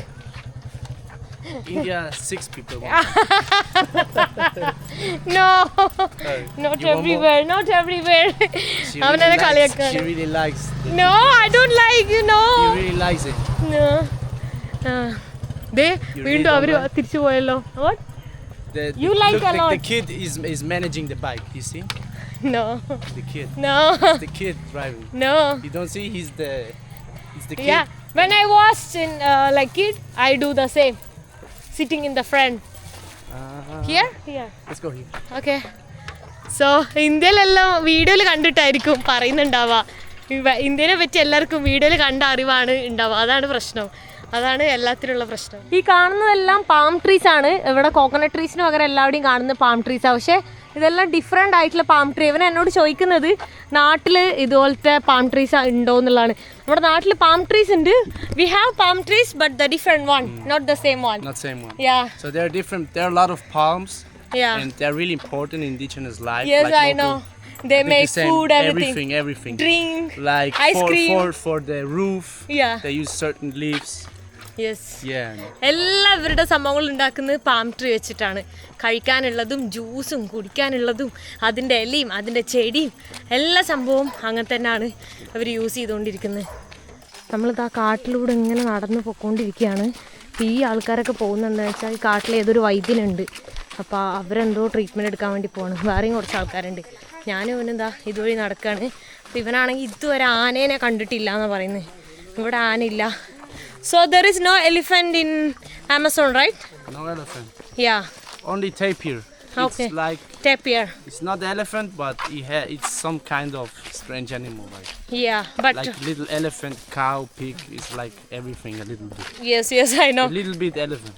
India, 6 people.
No, not
You want more?
everywhere, not everywhere.
She
അവനെ
really likes.
കളിയാക്കാണ്.
She really likes.
No, I don't like, you know.
He really likes it.
No. They
You
വീണ്ടും
really
അവര്
don't like-
തിരിച്ചു പോയല്ലോ. What?
The,
You like
look,
a lot.
The kid is managing the bike. You see?
No,
The kid.
no,
The kid driving.
no.
You don't see? He's the kid.
Yeah, when I was in like kid, I do the same, sitting in the front. Here.
Let's go here.
Okay. So ഇന്ത്യയിലെല്ലാം വീഡിയോയിൽ കണ്ടിട്ടായിരിക്കും പറയുന്നുണ്ടാവുക. ഇന്ത്യനെ പറ്റി എല്ലാവർക്കും വീഡിയോയിൽ കണ്ട അറിവാണ് ഉണ്ടാവുക. അതാണ് പ്രശ്നം. അതാണ് എല്ലാത്തിനുള്ള പ്രശ്നം. ഈ കാണുന്നതെല്ലാം പാം ട്രീസ് ആണ്. ഇവിടെ കോക്കനട്ട് ട്രീസിന് പകരം എല്ലാവരുടെയും കാണുന്നത് പാം ട്രീസാണ്. പക്ഷേ ഇതെല്ലാം ഡിഫറെൻ്റ് ആയിട്ടുള്ള പാം ട്രീ. ഇവൻ എന്നോട് ചോദിക്കുന്നത് നാട്ടിൽ ഇതുപോലത്തെ പാം ട്രീസ് ഉണ്ടോ എന്നുള്ളതാണ്. നമ്മുടെ നാട്ടിൽ പാം ട്രീസ് ഉണ്ട്. We have palm trees but the different one, not the same one.
Not same one.
Yeah.
So there are different. There are a lot of palms.
Yeah.
And they're really important in indigenous life.
Yes,
like
I
local-
know. They
I think
make
the same,
food, everything.
Everything.
Drink,
Like
ice cream.
for the roof.
Yeah.
They use certain leaves.
Yes.
Yeah.
എല്ലാവരുടെ സംഭവങ്ങൾ ഉണ്ടാക്കുന്നത് palm tree വെച്ചിട്ടാണ്. കഴിക്കാനുള്ളതും ജ്യൂസും കുടിക്കാനുള്ളതും അതിൻ്റെ ഇലയും അതിൻ്റെ ചെടിയും എല്ലാ സംഭവവും അങ്ങനെ തന്നെയാണ് അവർ യൂസ് ചെയ്തുകൊണ്ടിരിക്കുന്നത്. നമ്മളിത് ആ കാട്ടിലൂടെ ഇങ്ങനെ നടന്ന് പോയിക്കൊണ്ടിരിക്കുകയാണ്. ഈ ആൾക്കാരൊക്കെ പോകുന്നത് എന്താണെന്ന് വെച്ചാൽ ഈ കാട്ടിൽ ഏതൊരു വൈദ്യനുണ്ട്. അപ്പോൾ അവരെന്തോ ട്രീറ്റ്മെൻറ്റ് എടുക്കാൻ വേണ്ടി പോവാണ്. വേറെയും കുറച്ച് ആൾക്കാരുണ്ട്. ഞാനും ഇവനെന്താ ഇതുവഴി നടക്കുകയാണ്. അപ്പോൾ ഇവനാണെങ്കിൽ ഇതുവരെ ആനേനെ കണ്ടിട്ടില്ല എന്നാണ് പറയുന്നത്. ഇവിടെ ആനയില്ല. So there is no elephant in Amazon, right?
No elephant.
Yeah.
Only tapir.
Okay.
It's like
Tapir.
it's not elephant, but it's some kind of strange animal,
Yeah, but
like little elephant, cow, pig. It's like everything a little bit.
yes, I know.
A little bit elephant.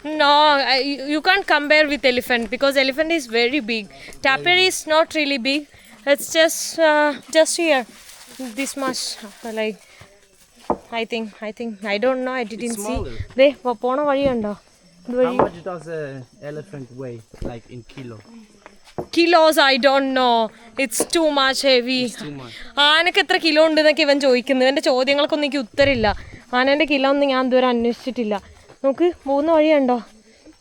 No, you can't compare with elephant because elephant is very big. Tapir is not really big. It's just here, this much. Like I think I don't know. I didn't see.
smaller.
ദേ പോണ വഴിയുണ്ടോ?
How much does an elephant weigh, like in kilo?
Kilos I don't know. It's too much heavy.
It's too much.
ആനക്ക് എത്ര kilo ഉണ്ടെന്നൊക്കെ ഇവൻ ചോദിക്കുന്നത്. ഇവൻ്റെ ചോദ്യങ്ങൾക്കൊന്നും എനിക്ക് ഉത്തരമില്ല. ആനേൻ്റെ kilo ഒന്നും ഞാൻ ഇതുവരെ അന്വേഷിച്ചിട്ടില്ല. നമുക്ക് പോകുന്ന വഴിയുണ്ടോ?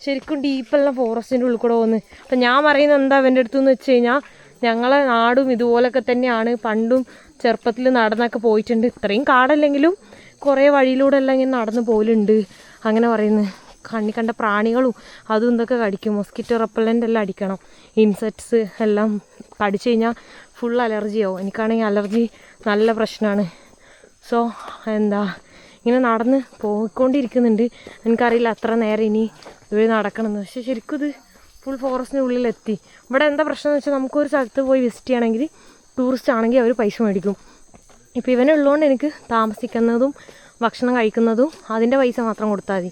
ശരിക്കും ഡീപ്പെല്ലാം ഫോറസ്റ്റിൻ്റെ ഉള്ളിൽ കൂടെ പോകുന്നത്. അപ്പം ഞാൻ പറയുന്നത് എന്താ ഇവൻ്റെ അടുത്തെന്ന് വെച്ച് കഴിഞ്ഞാൽ ഞങ്ങളെ നാടും ഇതുപോലൊക്കെ തന്നെയാണ്. പണ്ടും ചെറുപ്പത്തിൽ നടന്നൊക്കെ പോയിട്ടുണ്ട്. ഇത്രയും കാടല്ലെങ്കിലും കുറേ വഴിയിലൂടെ എല്ലാം ഇങ്ങനെ നടന്ന് പോലുണ്ട് അങ്ങനെ പറയുന്നത്. കണ്ണി കണ്ട പ്രാണികളും അതും ഇതൊക്കെ കടിക്കും. മൊസ്കിറ്റോ റെപ്പല്ലൻ്റ് എല്ലാം അടിക്കണം. ഇൻസെക്ട്സ് എല്ലാം കടിച്ചു കഴിഞ്ഞാൽ ഫുൾ അലർജിയാവും. എനിക്കാണെങ്കിൽ അലർജി നല്ല പ്രശ്നമാണ്. സോ ഇങ്ങനെ നടന്ന് പോയിക്കൊണ്ടിരിക്കുന്നുണ്ട്. എനിക്കറിയില്ല അത്ര നേരം ഇനി ഇവർ നടക്കണമെന്ന്. പക്ഷേ ശരിക്കും ഇത് ഫുൾ ഫോറസ്റ്റിൻ്റെ ഉള്ളിലെത്തി. ഇവിടെ എന്താ പ്രശ്നം എന്ന് വെച്ചാൽ നമുക്കൊരു സ്ഥലത്ത് പോയി വിസിറ്റ് ചെയ്യണമെങ്കിൽ ടൂറിസ്റ്റ് ആണെങ്കിൽ അവർ പൈസ മേടിക്കും. ഇപ്പോൾ ഇവനുള്ളതുകൊണ്ട് എനിക്ക് താമസിക്കുന്നതും ഭക്ഷണം കഴിക്കുന്നതും അതിൻ്റെ പൈസ മാത്രം കൊടുത്താൽ മതി.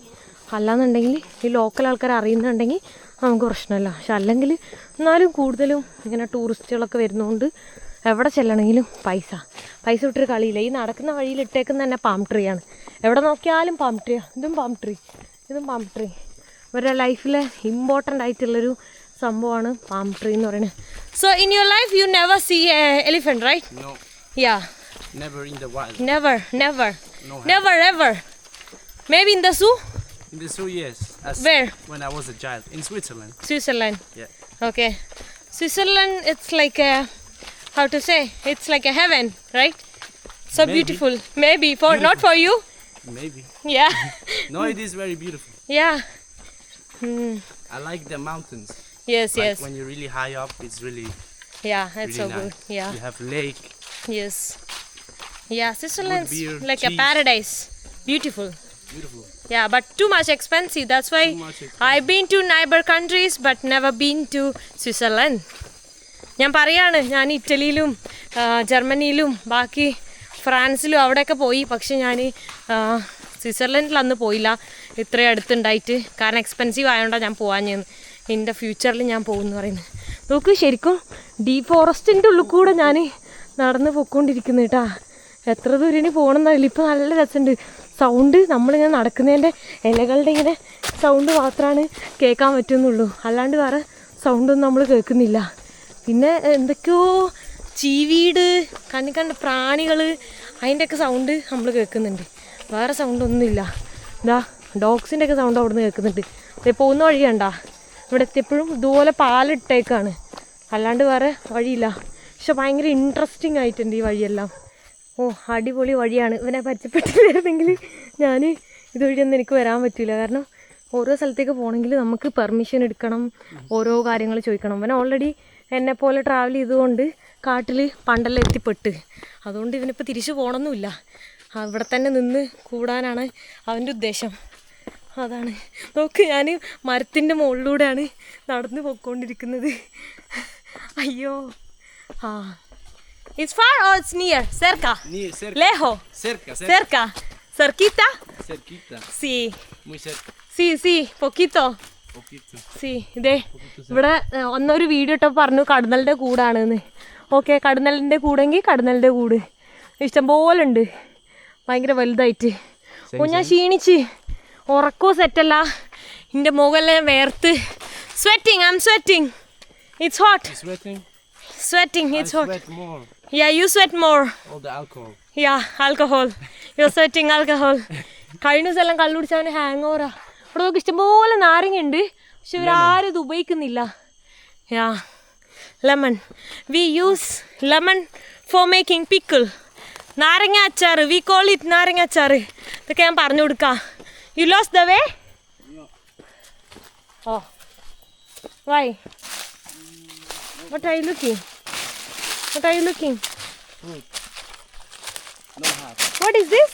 അല്ലാന്നുണ്ടെങ്കിൽ ഈ ലോക്കൽ ആൾക്കാർ അറിയുന്നുണ്ടെങ്കിൽ നമുക്ക് പ്രശ്നമില്ല. പക്ഷെ അല്ലെങ്കിൽ എന്നാലും കൂടുതലും ഇങ്ങനെ ടൂറിസ്റ്റുകളൊക്കെ വരുന്നതുകൊണ്ട് എവിടെ ചെല്ലണമെങ്കിലും പൈസ വിട്ടൊരു കളിയില്ല. ഈ നടക്കുന്ന വഴിയിൽ ഇട്ടേക്കുന്ന തന്നെ പാം ട്രീ ആണ്. എവിടെ നോക്കിയാലും പാം ട്രീ. ഇതും പാം ട്രീ. ഇവരുടെ ലൈഫിലെ ഇമ്പോർട്ടൻ്റ് ആയിട്ടുള്ളൊരു സംഭവമാണ് പാം ട്രീ എന്ന് പറയുന്നത്. So in your life you never see elephant right?
No.
Yeah.
Never in the wild.
Never.
No.
Never ever. Maybe in the zoo?
In the zoo, yes.
Where?
When I was a child in Switzerland.
Switzerland.
Yeah.
Okay. Switzerland, it's like how to say? It's like a heaven, right? So
Maybe.
beautiful. Maybe for not for you.
Maybe.
Yeah.
No, it is very beautiful.
Yeah.
I like the mountains.
Yes.
Like
Yes.
when you're really high up, it's really
Yeah. It's
really
so
nice.
good. Yeah.
You have lake.
Yes. Yeah. Switzerland's
beer,
like a
cheese.
paradise. Beautiful.
Beautiful.
Yeah, but too much expensive. That's why
Too much expensive.
I've been to neighbor countries but never been to Switzerland. ഞാൻ പറയാണ്, ഞാൻ ഇറ്റലിയിലും ജർമ്മനിയിലും ബാക്കി ഫ്രാൻസിലും അവിടെയൊക്കെ പോയി. പക്ഷെ ഞാൻ സ്വിറ്റ്സർലൻഡിൽ അന്ന് പോയില്ല, ഇത്രയും അടുത്തുണ്ടായിട്ട്. കാരണം എക്സ്പെൻസീവ് ആയതുകൊണ്ടാണ് ഞാൻ പോകാഞ്ഞെന്ന്. എൻ്റെ ഫ്യൂച്ചറിൽ ഞാൻ പോകുമെന്ന് പറയുന്നത്. നോക്ക്, ശരിക്കും ഡീപ്പ് ഫോറസ്റ്റിൻ്റെ ഉള്ളിൽ കൂടെ ഞാൻ നടന്ന് പൊയ്ക്കൊണ്ടിരിക്കുന്നു കേട്ടാ. എത്ര ദൂരം ഇനി പോകണമെന്നറിയില്ല. ഇപ്പോൾ നല്ല രസമുണ്ട് സൗണ്ട്. നമ്മളിങ്ങനെ നടക്കുന്നതിൻ്റെ ഇലകളുടെ ഇങ്ങനെ സൗണ്ട് മാത്രമാണ് കേൾക്കാൻ പറ്റുന്നുള്ളൂ. അല്ലാണ്ട് വേറെ സൗണ്ടൊന്നും നമ്മൾ കേൾക്കുന്നില്ല. പിന്നെ എന്തൊക്കെയോ ചീവീട്, കണ്ണി കണ്ട പ്രാണികൾ, അതിൻ്റെയൊക്കെ സൗണ്ട് നമ്മൾ കേൾക്കുന്നുണ്ട്. വേറെ സൗണ്ടൊന്നുമില്ല. ഇതാ ഡോഗ്സിൻ്റെ ഒക്കെ സൗണ്ട് അവിടെ നിന്ന് കേൾക്കുന്നുണ്ട്. ഇത് പോകുന്ന വഴി കണ്ടാ, ഇവിടെ എത്തിയപ്പോഴും ഇതുപോലെ പാലിട്ടേക്കാണ്, അല്ലാണ്ട് വേറെ വഴിയില്ല. പക്ഷെ ഭയങ്കര ഇൻട്രസ്റ്റിംഗ് ആയിട്ടുണ്ട് ഈ വഴിയെല്ലാം. ഓ, അടിപൊളി വഴിയാണ്. ഇവനെ പരിചയപ്പെട്ടില്ലായിരുന്നെങ്കിൽ ഞാൻ ഇതുവഴിയൊന്നും എനിക്ക് വരാൻ പറ്റില്ല. കാരണം ഓരോ സ്ഥലത്തേക്ക് പോകണമെങ്കിൽ നമുക്ക് പെർമിഷൻ എടുക്കണം, ഓരോ കാര്യങ്ങൾ ചോദിക്കണം. അവൻ ഓൾറെഡി എന്നെപ്പോലെ ട്രാവൽ ചെയ്തുകൊണ്ട് കാട്ടിൽ പണ്ടെല്ലാം എത്തിപ്പെട്ട്, അതുകൊണ്ട് ഇവനിപ്പോൾ തിരിച്ചു പോകണമെന്നില്ല. ഇവിടെ തന്നെ നിന്ന് കൂടാനാണ് അവൻ്റെ ഉദ്ദേശം. അതാണ്. നോക്ക്, ഞാൻ മരത്തിൻ്റെ മുകളിലൂടെയാണ് നടന്ന് പോയിക്കൊണ്ടിരിക്കുന്നത്. അയ്യോ. It's far or it's near? Cerca.
Near, cerca.
Lejos.
Cerca.
Cerca. Cerquita.
Cerquita.
Sí.
Muy cerca.
Sí, poquito.
Poquito.
Sí. ഇതേ ഇവിടെ ഒന്നൊരു വീഡിയോ ഇട്ടപ്പോൾ പറഞ്ഞു കടന്നലിൻ്റെ കൂടാണെന്ന്. ഓക്കെ, കടന്നലിൻ്റെ കൂടെങ്കിൽ കടന്നലിൻ്റെ കൂട് ഇഷ്ടംപോലെ ഉണ്ട്, ഭയങ്കര വലുതായിട്ട്. ഓ, ഞാൻ ക്ഷീണിച്ച്, ഉറക്കവും സെറ്റല്ല, എൻ്റെ മുഖമെല്ലാം വേർത്ത്. Sweating, I'm sweating. It's hot.
You sweating?
Sweating, it's hot.
I sweat more.
Yeah, you sweat more.
All the alcohol.
Yeah, alcohol. You're sweating alcohol. കഴിഞ്ഞ ദിവസം എല്ലാം കള്ളു കുടിച്ചവന് ഹാങ് ഓവറാ. ഇവിടെ നോക്കി ഇഷ്ടംപോലെ നാരങ്ങ ഉണ്ട്, പക്ഷെ ഇവരാരും ഇത് ഉപയോഗിക്കുന്നില്ല. Yeah, lemon. We use lemon for making pickle. നാരങ്ങ അച്ചാർ, വി കോൾ ഇറ്റ് നാരങ്ങ അച്ചാർ. ഇതൊക്കെ ഞാൻ പറഞ്ഞു കൊടുക്കാം. You lost the way? Oh, why? What are you looking? What are you looking?
No half.
What is this?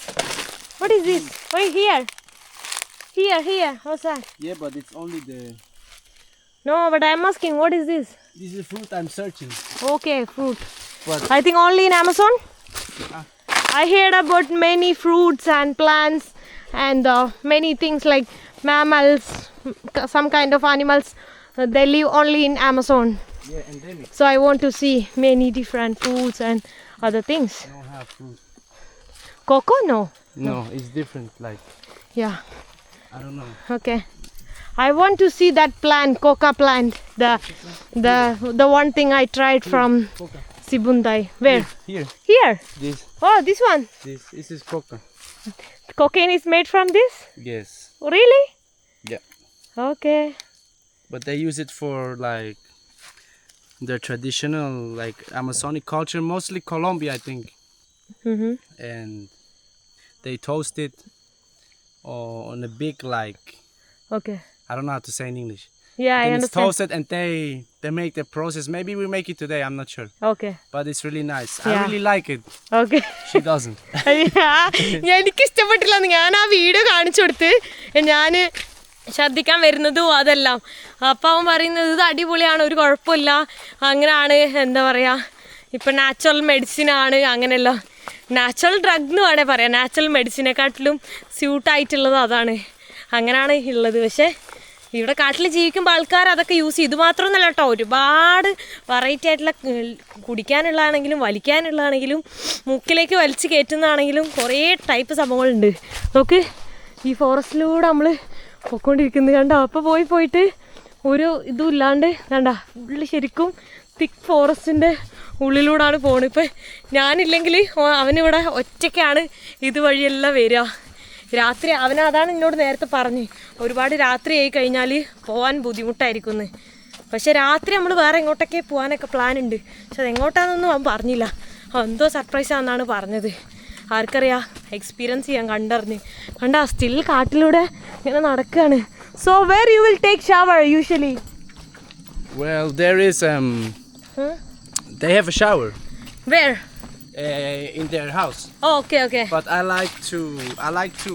What is this? Oh, here. Here. What's that?
Yeah, but it's only the
No, but I'm asking, what is this?
This is fruit I'm searching.
Okay, fruit.
What?
I think only in Amazon. I heard about many fruits and plants and many things like mammals, some kind of animals. They live only in Amazon.
Yeah, endemic.
So I want to see many different fruits and other things.
I don't have fruit.
Cocoa? No.
No, it's different. Like,
Yeah.
I don't know.
Okay. I want to see that plant, coca plant. The one thing I tried from
Coca.
Sibundai. Where?
Here.
Here.
This
Oh, this one.
This is coca.
Cocaine is made from this?
Yes.
Really?
Yeah.
Okay.
But they use it for like the traditional like Amazonic culture, mostly Colombia, I think.
Mm-hmm.
And they toast it on a big like
Okay.
I don't know how to say in English.
Yeah, I
And it's
understand.
toasted and they make the process. Maybe we make it today, I'm not sure.
Okay.
But it's really nice.
Yeah.
I really like it.
Okay.
She doesn't.
എനിക്ക് ഇഷ്ടപ്പെട്ടില്ല. ഞാൻ ആ video കാണിച്ചു കൊടുത്ത് ഞാൻ ശ്രദ്ധിക്കാൻ വരുന്നതും അതെല്ലാം. അപ്പം അവൻ പറയുന്നത് ഇത് അടിപൊളിയാണ്, ഒരു കുഴപ്പമില്ല, അങ്ങനെയാണ്, എന്താ പറയുക, ഇപ്പം നാച്ചുറൽ മെഡിസിനാണ്, അങ്ങനെയല്ല, നാച്ചുറൽ ഡ്രഗ് എന്ന് വേണേൽ പറയാം. നാച്ചുറൽ മെഡിസിനെക്കാട്ടിലും സ്യൂട്ടായിട്ടുള്ളത് അതാണ്, അങ്ങനെയാണ് ഉള്ളത്. പക്ഷേ ഇവിടെ കാട്ടിൽ ജീവിക്കുമ്പോൾ ആൾക്കാർ അതൊക്കെ യൂസ് ചെയ്യും. ഇത് മാത്രമൊന്നുമല്ല കേട്ടോ, ഒരുപാട് വെറൈറ്റി ആയിട്ടുള്ള കുടിക്കാനുള്ളതാണെങ്കിലും വലിക്കാനുള്ളതാണെങ്കിലും മൂക്കിലേക്ക് വലിച്ച് കയറ്റുന്നതാണെങ്കിലും കുറേ ടൈപ്പ് സംഭവങ്ങളുണ്ട്. നോക്ക്, ഈ ഫോറസ്റ്റിലൂടെ നമ്മൾ പൊയ്ക്കൊണ്ടിരിക്കുന്നത് കണ്ടോ. അപ്പോൾ പോയിട്ട് ഒരു ഇതും ഇല്ലാണ്ട് കണ്ട ഉള്ളിൽ ശരിക്കും തിക്ക് ഫോറസ്റ്റിൻ്റെ ഉള്ളിലൂടെയാണ് പോകുന്നത്. ഇപ്പം ഞാനില്ലെങ്കിൽ അവനിവിടെ ഒറ്റയ്ക്കാണ് ഇതുവഴിയെല്ലാം വരിക. രാത്രി അതാണ് എന്നോട് നേരത്തെ പറഞ്ഞ്, ഒരുപാട് രാത്രി ആയി കഴിഞ്ഞാൽ പോകാൻ ബുദ്ധിമുട്ടായിരിക്കും. പക്ഷേ രാത്രി നമ്മൾ വേറെ എങ്ങോട്ടൊക്കെ പോകാനൊക്കെ പ്ലാൻ ഉണ്ട്. പക്ഷെ അതെങ്ങോട്ടാണെന്നൊന്നും അവൻ പറഞ്ഞില്ല. എന്തോ സർപ്രൈസാണെന്നാണ് പറഞ്ഞത്. ആർക്കറിയാം, എക്സ്പീരിയൻസ് ചെയ്യാൻ കണ്ടറിഞ്ഞ് കണ്ടാ സ്റ്റിൽ കാട്ടിലൂടെ ഇങ്ങനെ നടക്കുകയാണ്. So where you will take shower usually?
Well, there is they have a shower
where?
in their house.
Okay okay
But I like to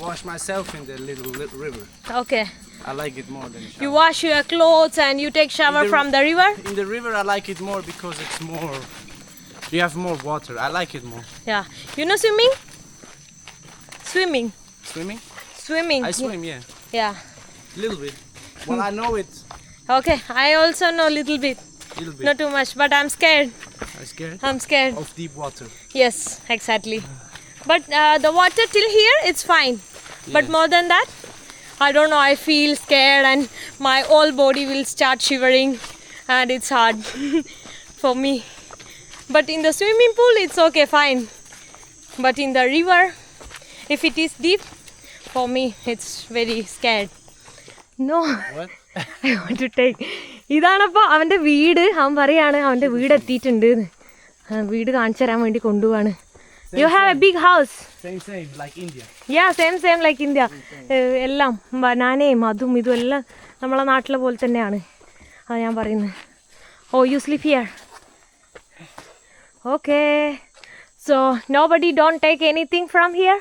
wash myself in the little river.
Okay.
I like it more than shower.
You wash your clothes and you take shower from the river?
In the river I like it more because it's more, you have more water. I like it more.
Yeah. You know swimming? Swimming.
Swimming? I swim, yeah.
Yeah.
Little bit. Well, I know it.
Okay. I also know little bit.
Little bit.
Not too much, but I'm scared.
I'm scared
I'm scared.
of deep water.
Yes, exactly. But the water till here, it's fine. But
Yeah.
more than that, I don't know. I feel scared and my whole body will start shivering, and it's hard for me. But in the swimming pool, it's okay, fine. But in the river, if it is deep, for me, it's very scared. No.
What?
I want to take. ഇതാണപ്പോൾ അവൻ്റെ വീട്. അവൻ പറയാണ് അവൻ്റെ വീട് എത്തിയിട്ടുണ്ട്. വീട് കാണിച്ചു തരാൻ വേണ്ടി കൊണ്ടുപോവാണ്. You have a big house?
Same, like India.
Yeah same like India. എല്ലാം ബനാനയും അതും ഇതും എല്ലാം നമ്മളെ നാട്ടിലെ പോലെ തന്നെയാണ്. അത് ഞാൻ പറയുന്നത്. Oh you sleep here? Okay. So nobody don't take anything from here?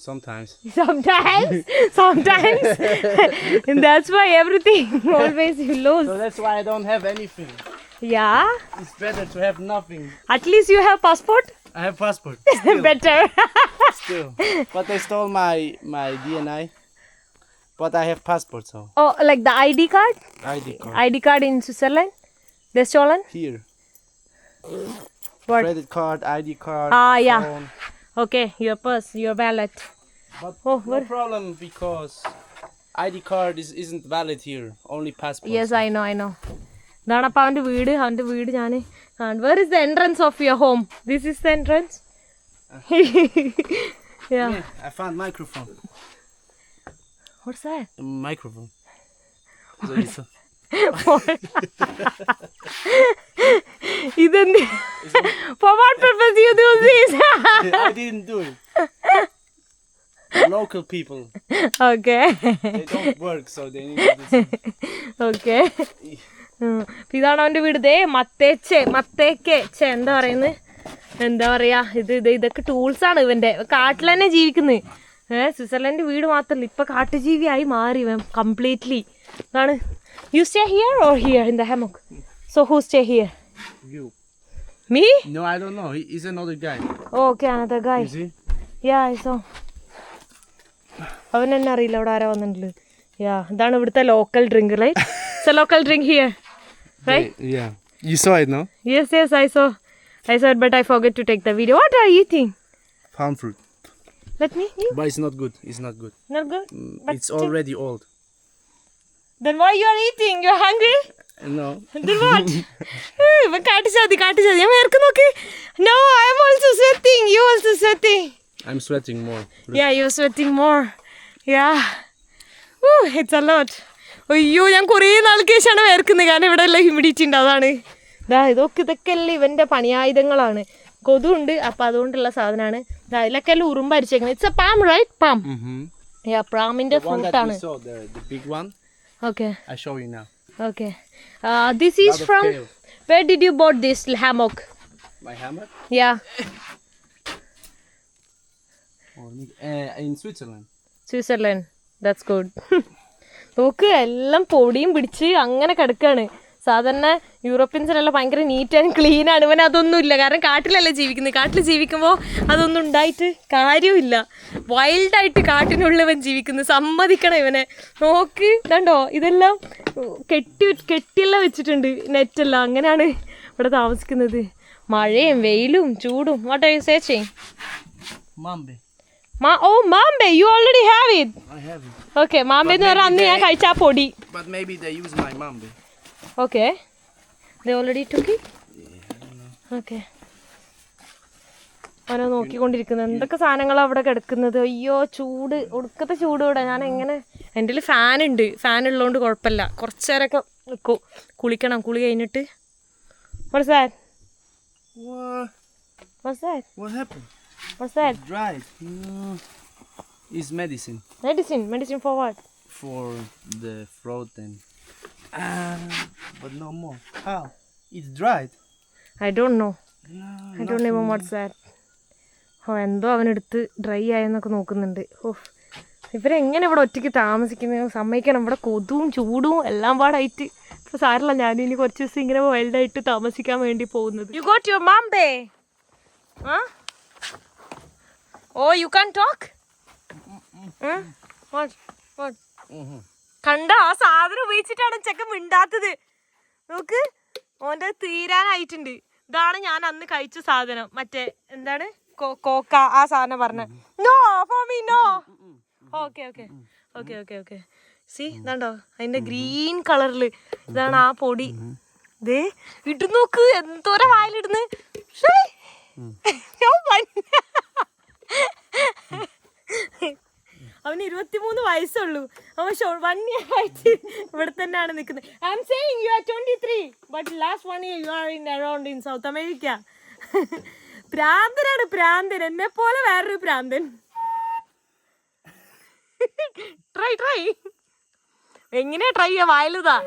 Sometimes.
Sometimes. And that's why everything always you lose.
So that's why I don't have anything.
Yeah.
It's better to have nothing.
At least you have passport.
I have passport.
Better.
Still. But they stole my DNA. But I have passport, so.
Oh, like the ID card?
ID card.
ID card in Switzerland? They're stolen?
Here.
What?
Credit card, ID card.
Ah, yeah.
Phone.
Okay, your purse, your wallet.
But
Oh,
no
what?
problem because ID card isn't valid here. Only passport.
Yes, I know. ഇതാണ് അപ്പോൾ അവൻ്റെ വീട് ഞാൻ Where is the entrance of your home? This is the entrance? Yeah.
I found microphone.
What's that?
Microphone.
ഇതെന്ത്? For what purpose you do this?
I didn't do it. Local people.
Okay.
They don't work, so they need to do something.
Okay. ഇതാണ് അവൻ്റെ വീട്. ദേ മത്തേക്കെ എന്താ പറയുന്നത്, എന്താ പറയാ, ഇതൊക്കെ ടൂൾസാണ് ഇവൻ്റെ. കാട്ടിൽ തന്നെ ജീവിക്കുന്നത്. സ്വിറ്റ്സർലൻഡ് വീട് മാത്രമല്ല, ഇപ്പം കാട്ടുജീവിയായി മാറി ഇവൻ കംപ്ലീറ്റ്ലി. അതാണ് You stay here or here in the hammock? So who stay here?
You.
Me?
No, I don't know. He's another guy.
Oh, okay, another guy.
You see?
Yeah, I saw. അവൻ എന്നെ അറിയില്ല അവിടെ ആരാ വന്നിട്ടുള്ളത്. Yeah, ഇതാണ് ഇവിടുത്തെ local drink, right? It's a local drink here, right?
Yeah. You saw it, no?
Yes, I saw it, but I forget to take the video. What are you eating?
Palm fruit.
Let me eat.
But it's not good. It's not good.
Not good? But
It's already old.
then why you are eating? You're hungry?
No.
Then what? ഇവൻ കാട്ടിച്ചാതി ഞാൻ വേർക്ക് നോക്ക്. No, I am also sweating. You also sweating.
I'm sweating more.
Yeah, you're sweating more. Yeah. It's a lot. അയ്യോ ഞാൻ കുറേ നാൾക്ക് ശേഷമാണ് വേർക്കുന്നത്, കാരണം ഇവിടെ എല്ലാം ഹ്യൂമിഡിറ്റി ഉണ്ട്, അതാണ്. ഇതൊക്കെ അല്ലേ ഇവൻ്റെ പണിയായുധങ്ങളാണ്. കൊതുണ്ട്, അപ്പം അതുകൊണ്ടുള്ള സാധനമാണ്. ഇതിലൊക്കെ എല്ലാം ഉറുമ്പ് അരിച്ചേക്കുന്നത്. It's a palm, right? Palm. Yeah, പാമിൻ്റെ ഫ്രൂട്ടാണ്.
The big one.
Okay.
I show you now.
Okay. This is from... Where did you bought this hammock?
My hammock?
Yeah.
In Switzerland.
Switzerland. That's good. നോക്ക്, എല്ലാം പൊടിയും പിടിച്ച് അങ്ങനെ കിടക്കുകയാണ്. സാധാരണ യൂറോപ്യൻസിനെല്ലാം ഭയങ്കര നീറ്റ് ആൻഡ് ക്ലീൻ ആണ്. ഇവൻ അതൊന്നും ഇല്ല, കാരണം കാട്ടിലല്ലേ ജീവിക്കുന്നത്. കാട്ടിൽ ജീവിക്കുമ്പോൾ അതൊന്നും ഉണ്ടായിട്ട് കാര്യമില്ല. വൈൽഡായിട്ട് കാട്ടിനുള്ളിൽ ഇവൻ ജീവിക്കുന്നു, സമ്മതിക്കണം ഇവനെ. നോക്ക്, ഇതുണ്ടോ, ഇതെല്ലാം കെട്ടിയെല്ലാം വെച്ചിട്ടുണ്ട്, നെറ്റെല്ലാം. അങ്ങനെയാണ് ഇവിടെ താമസിക്കുന്നത്. മഴയും വെയിലും ചൂടും. What are you searching?
Mambe.
Oh, mambe, you already have it.
I have it.
Okay, mambe എന്ന് പറഞ്ഞാൽ അന്ന് ഞാൻ കഴിച്ച ആ പൊടി.
But maybe they use my mambe.
Okay. They already took it? Okay. അവനെ നോക്കിക്കൊണ്ടിരിക്കുന്നത്. എന്തൊക്കെ സാധനങ്ങളാണ് അവിടെ കിടക്കുന്നത്. അയ്യോ, ചൂട്, ഒടുക്കത്തെ ചൂട് ഇവിടെ. ഞാൻ എങ്ങനെ, എൻ്റെ കയ്യിൽ ഫാനുണ്ട്, ഫാൻ ഉള്ളതുകൊണ്ട് കുഴപ്പമില്ല. കുറച്ച് നേരമൊക്കെ നിൽക്കും. കുളിക്കണം, കുളി കഴിഞ്ഞിട്ട്. What's that? What's that?
What happened?
What's that?
Dried. It's medicine.
Medicine for what?
For the throat and... but no more. How? It's dried.
I don't know.
No,
I don't know what's that. എന്തോ അവനെടുത്ത് dry ആയെന്നൊക്കെ നോക്കുന്നുണ്ട്. ഇവരെങ്ങനെ ഇവിടെ ഒറ്റയ്ക്ക് താമസിക്കുന്നത്? സമ്മതിക്കണം, ഇവിടെ കൊതുവും ചൂടും എല്ലാം പാടായിട്ട്. ഇപ്പോൾ സാരല്ല, ഞാനിനി കുറച്ച് ദിവസം ഇങ്ങനെ വൈൽഡായിട്ട് താമസിക്കാൻ വേണ്ടി പോകുന്നത്. You got your mambe? Huh? Oh, you can't talk? What? കണ്ട, ആ സാധനം ഉപയോഗിച്ചിട്ടാണ് ചെക്കൻ മിണ്ടാത്തത്. നോക്ക്, ഓൻ്റെ തീരാനായിട്ടുണ്ട്. ഇതാണ് ഞാൻ അന്ന് കഴിച്ച സാധനം, മറ്റേ എന്താണ് കോക്ക, ആ സാധനം പറഞ്ഞ. No for me, no. Okay. See, ഇതാണ്ടോ അതിന്റെ ഗ്രീൻ കളറില്, ഇതാണ് ആ പൊടി. ദേ ഇട്ട് നോക്ക്, എന്തോരം വായിലിടുന്ന്. അവന് 23 വയസ്സുള്ളൂ. അവൻ 1 year ആയിട്ട് ഇവിടെ തന്നെയാണ് നിൽക്കുന്നത്. I am saying you are 23, but last 1 year you are around in South America. പ്രാന്തനാണ്, പ്രാന്തൻ, എന്നെ പോലെ വേറൊരു പ്രാന്തൻ. ട്രൈ എങ്ങനെയാ ട്രൈ ചെയ്യാ? വായലുതാ.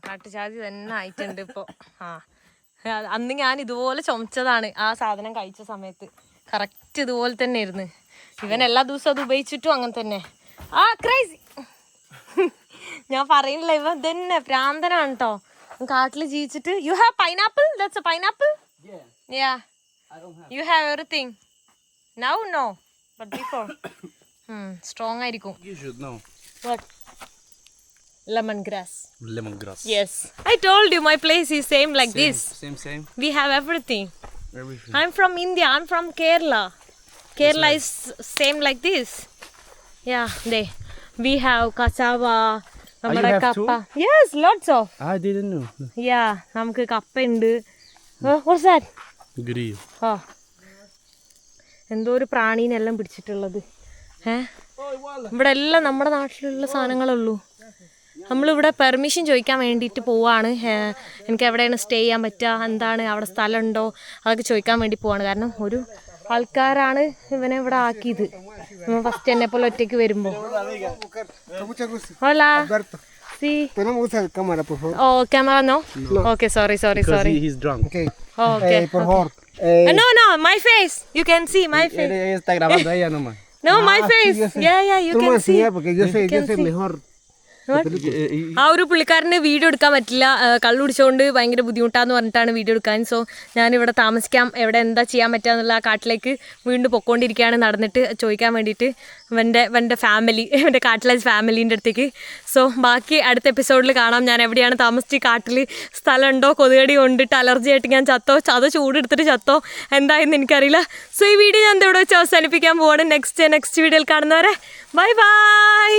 കാട്ടുജാതി തന്നെ ആയിട്ടുണ്ട് ഇപ്പൊ. അന്ന് ഞാൻ ഇതുപോലെ ചുമച്ചതാണ് ആ സാധനം കഴിച്ച സമയത്ത്. കറക്റ്റ് ഇതുപോലെ തന്നെ ആയിരുന്നു. ഇവൻ എല്ലാ ദിവസവും അത് ഉപയോഗിച്ചിട്ടും അങ്ങനെ തന്നെ. ക്രൈസി. ഞാൻ പറയുന്നില്ല, ഇവൻ തന്നെ പ്രാന്തനാണ് കേട്ടോ. കാട്ടിൽ ജീവിച്ചിട്ട്. You have pineapple? That's a pineapple? Yeah, you have everything. Now no, but before strong ആയിരിക്കും.
You should know.
What? Lemongrass.
Yes.
I told you my place is same like this.
Same.
We have everything. I'm from India. I'm from Kerala. Kerala is same like this. Yeah, we have cassava.
You have
kappa. Yes, lots of.
I didn't know.
Yeah, namukku kappa undu. What's that?
Grill.
എന്തോ ഒരു പ്രാണീനെല്ലാം പിടിച്ചിട്ടുള്ളത്. ഇവിടെ എല്ലാം നമ്മുടെ നാട്ടിലുള്ള സാധനങ്ങളുള്ളൂ. നമ്മളിവിടെ permission ചോദിക്കാൻ വേണ്ടിയിട്ട് പോവാണ്. എനിക്ക് എവിടെയാണ് സ്റ്റേ ചെയ്യാൻ പറ്റുക, എന്താണ് അവിടെ സ്ഥലമുണ്ടോ, അതൊക്കെ ചോദിക്കാൻ വേണ്ടി പോവാണ്. കാരണം ഒരു ആൾക്കാരാണ് ഇവനെ ഇവിടെ ആക്കിയത്. ഫസ്റ്റ് എന്നെ പോലെ ഒറ്റയ്ക്ക് വരുമ്പോൾ. Hola. see.
Podemos usar cámara, por favor.
Oh, camera no? Okay, sorry.
He's drunk.
Okay.
Okay.
Por favor.
No, my face. You can see my face.
Ella está grabando a ella nomás.
No, my
sí,
face.
yo sé.
Yeah, you
Tú me
can see.
enseñas porque yo sé mejor.
ആ ഒരു പുള്ളിക്കാരന് video എടുക്കാൻ പറ്റില്ല, കള്ളു കുടിച്ചുകൊണ്ട് ഭയങ്കര ബുദ്ധിമുട്ടാന്ന് പറഞ്ഞിട്ടാണ് video എടുക്കാൻ. So ഞാനിവിടെ താമസിക്കാം, എവിടെ എന്താ ചെയ്യാൻ പറ്റുക എന്നുള്ള ആ കാട്ടിലേക്ക് വീണ്ടും പൊക്കോണ്ടിരിക്കുകയാണ് നടന്നിട്ട് ചോദിക്കാൻ വേണ്ടിയിട്ട് എൻ്റെ ഫാമിലി, എൻ്റെ കാട്ടിലെ ഫാമിലീൻ്റെ അടുത്തേക്ക്. സോ ബാക്കി അടുത്ത എപ്പിസോഡിൽ കാണാം ഞാൻ എവിടെയാണ് താമസിച്ച്, കാട്ടിൽ സ്ഥലമുണ്ടോ, കൊതുകടി കൊണ്ടിട്ട് അലർജി ആയിട്ട് ഞാൻ ചത്തോ, അത് ചൂടെടുത്തിട്ട് ചത്തോ എന്തായെന്ന് എനിക്കറിയില്ല. സോ ഈ വീഡിയോ ഞാൻ ഇവിടെ വെച്ച് അവസാനിപ്പിക്കാൻ പോവാണ്. നെക്സ്റ്റ് വീഡിയോയിൽ കാണുന്നവരെ ബൈ ബൈ.